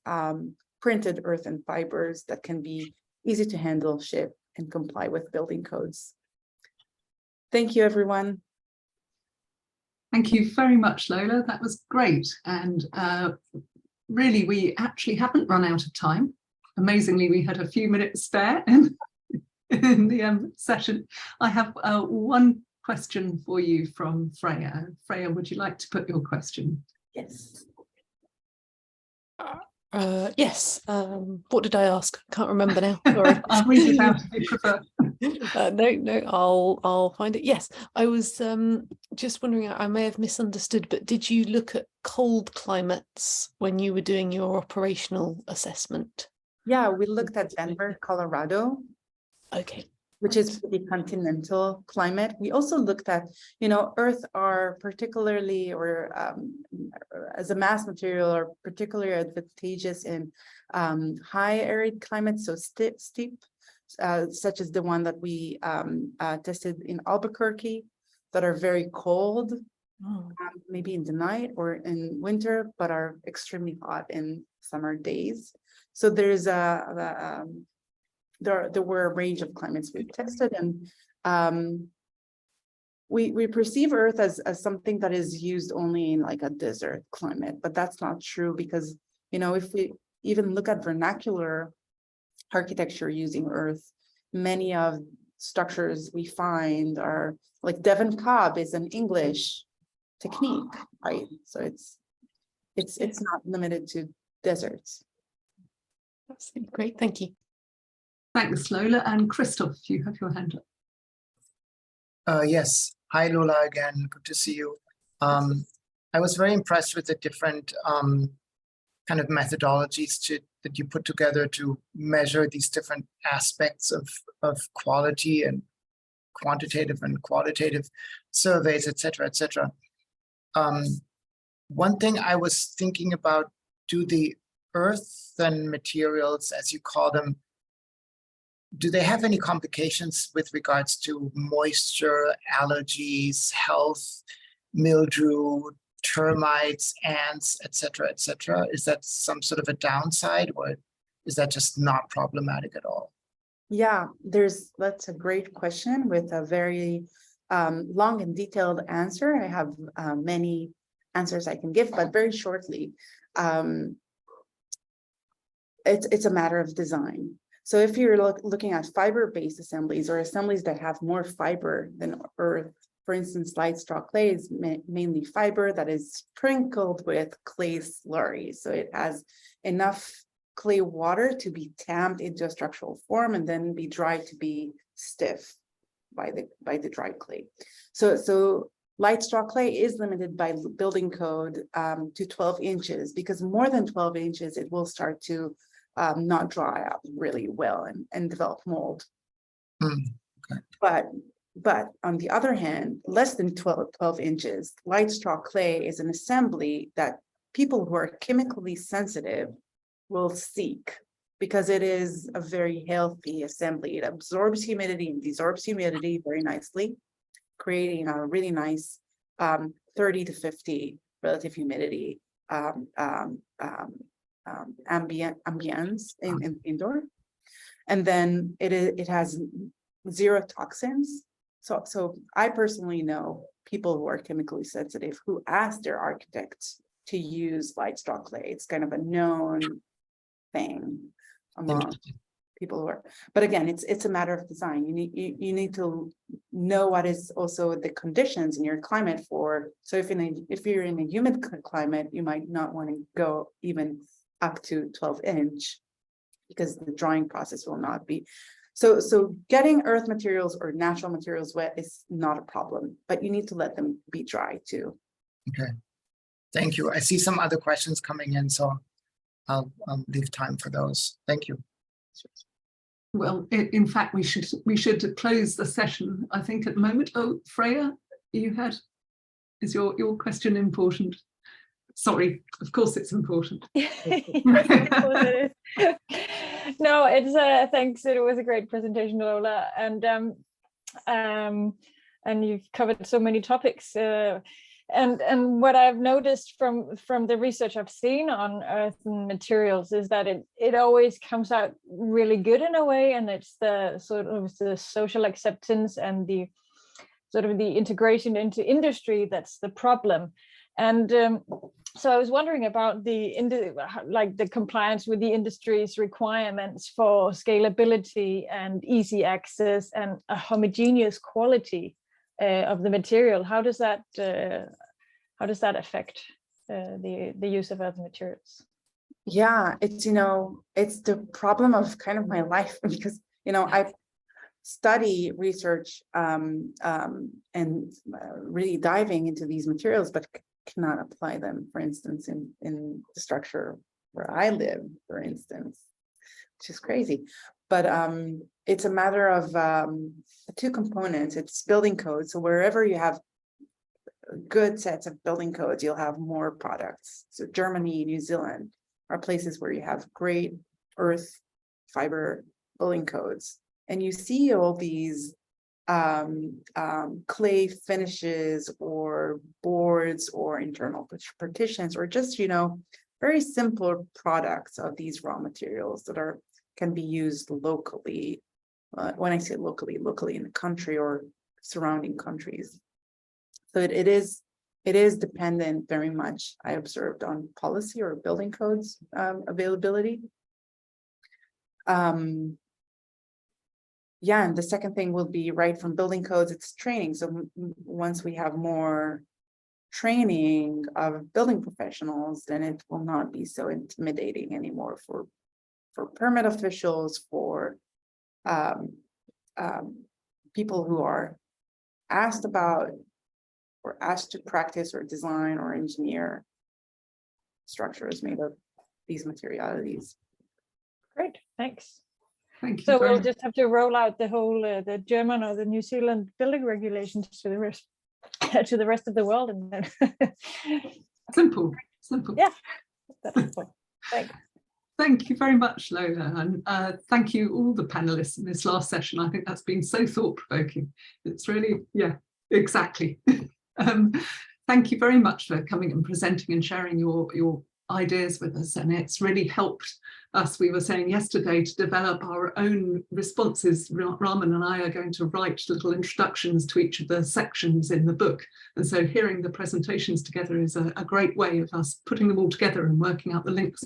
printed earthen fibers that can be easy to handle, ship, and comply with building codes. Thank you, everyone. Thank you very much, Lola. That was great. And really, we actually haven't run out of time. Amazingly, we had a few minutes spare in the session. I have one question for you from Freya. Freya, would you like to put your question? Yes. Yes. What did I ask? Can't remember now. Sorry. I'll read it out if you prefer. No, I'll find it. Yes, I was just wondering, I may have misunderstood, but did you look at cold climates when you were doing your operational assessment? Yeah, we looked at Denver, Colorado. Okay. Which is the continental climate. We also looked at, Earth are particularly, or as a mass material, are particularly advantageous in high arid climates, so steep, such as the one that we tested in Albuquerque, that are very cold, maybe in the night or in winter, but are extremely hot in summer days. So there's there were a range of climates we've tested, and we perceive Earth as something that is used only in like a desert climate, but that's not true, because if we even look at vernacular architecture using Earth, many of structures we find are like Devon Cobb is an English technique, right? So it's not limited to deserts. Absolutely great, thank you. Thanks, Lola. And Christoph, you have your hand up. Yes. Hi, Lola, again. Good to see you. I was very impressed with the different kind of methodologies that you put together to measure these different aspects of quality and quantitative and qualitative surveys, et cetera, et cetera. One thing I was thinking about, do the earthen materials, as you call them, do they have any complications with regards to moisture, allergies, health, mildew, termites, ants, et cetera, et cetera? Is that some sort of a downside, or is that just not problematic at all? Yeah, that's a great question with a very long and detailed answer. I have many answers I can give, but very shortly, it's a matter of design. So if you're looking at fiber-based assemblies or assemblies that have more fiber than earth, for instance, light straw clay is mainly fiber that is sprinkled with clay slurry. So it has enough clay water to be tamped into a structural form and then be dried to be stiff by the dry clay. So light straw clay is limited by building code to 12 inches, because more than 12 inches, it will start to not dry up really well and develop mold. Okay. But on the other hand, less than 12 inches, light straw clay is an assembly that people who are chemically sensitive will seek, because it is a very healthy assembly. It absorbs humidity and desorbs humidity very nicely, creating a really nice 30 to 50 relative humidity ambience in indoor. And then it has zero toxins. So I personally know people who are chemically sensitive who ask their architects to use light straw clay. It's kind of a known thing among people who are, but again, it's a matter of design. You need to know what is also the conditions in your climate for. So if you're in a humid climate, you might not want to go even up to 12-inch, because the drying process will not be. So getting earth materials or natural materials wet is not a problem, but you need to let them be dry too. Okay, thank you. I see some other questions coming in, so I'll leave time for those. Thank you. Well, in fact, we should close the session, I think, at the moment. Oh, Freya, is your question important? Sorry, of course it's important. Yes, of course it is. No, it's thanks. It was a great presentation, Lola, and you've covered so many topics. And what I've noticed from the research I've seen on earthen materials is that it always comes out really good in a way, and it's the sort of the social acceptance and the sort of the integration into industry that's the problem. And so I was wondering about the compliance with the industry's requirements for scalability and easy access and a homogeneous quality of the material. How does that affect the use of other materials? Yeah, it's the problem of kind of my life, because I study research and really diving into these materials, but cannot apply them, for instance, in the structure where I live, for instance, which is crazy. But it's a matter of two components. It's building codes. So wherever you have good sets of building codes, you'll have more products. So Germany, New Zealand are places where you have great earth fiber building codes. And you see all these clay finishes or boards or internal partitions, or just very simple products of these raw materials that can be used locally. When I say locally in the country or surrounding countries. So it is dependent very much, I observed, on policy or building codes availability. yeah, and the second thing will be right from building codes, it's training. So once we have more training of building professionals, then it will not be so intimidating anymore for permit officials, for people who are asked about or asked to practice or design or engineer structures made of these materialities. Great, thanks. Thank you So very we'll much. just have to roll out the whole, the German or the New Zealand building regulations to the rest, to the rest of the world, and then Simple, simple. Yeah. that's all. Thanks. Thank you very much, Lola, and thank you all the panelists in this last session. I think that's been so thought-provoking. It's really, yeah, exactly. Thank you very much for coming and presenting and sharing your ideas with us, and it's really helped us, we were saying yesterday, to develop our own responses. Raman and I are going to write little introductions to each of the sections in the book, and so hearing the presentations together is a great way of us putting them all together and working out the links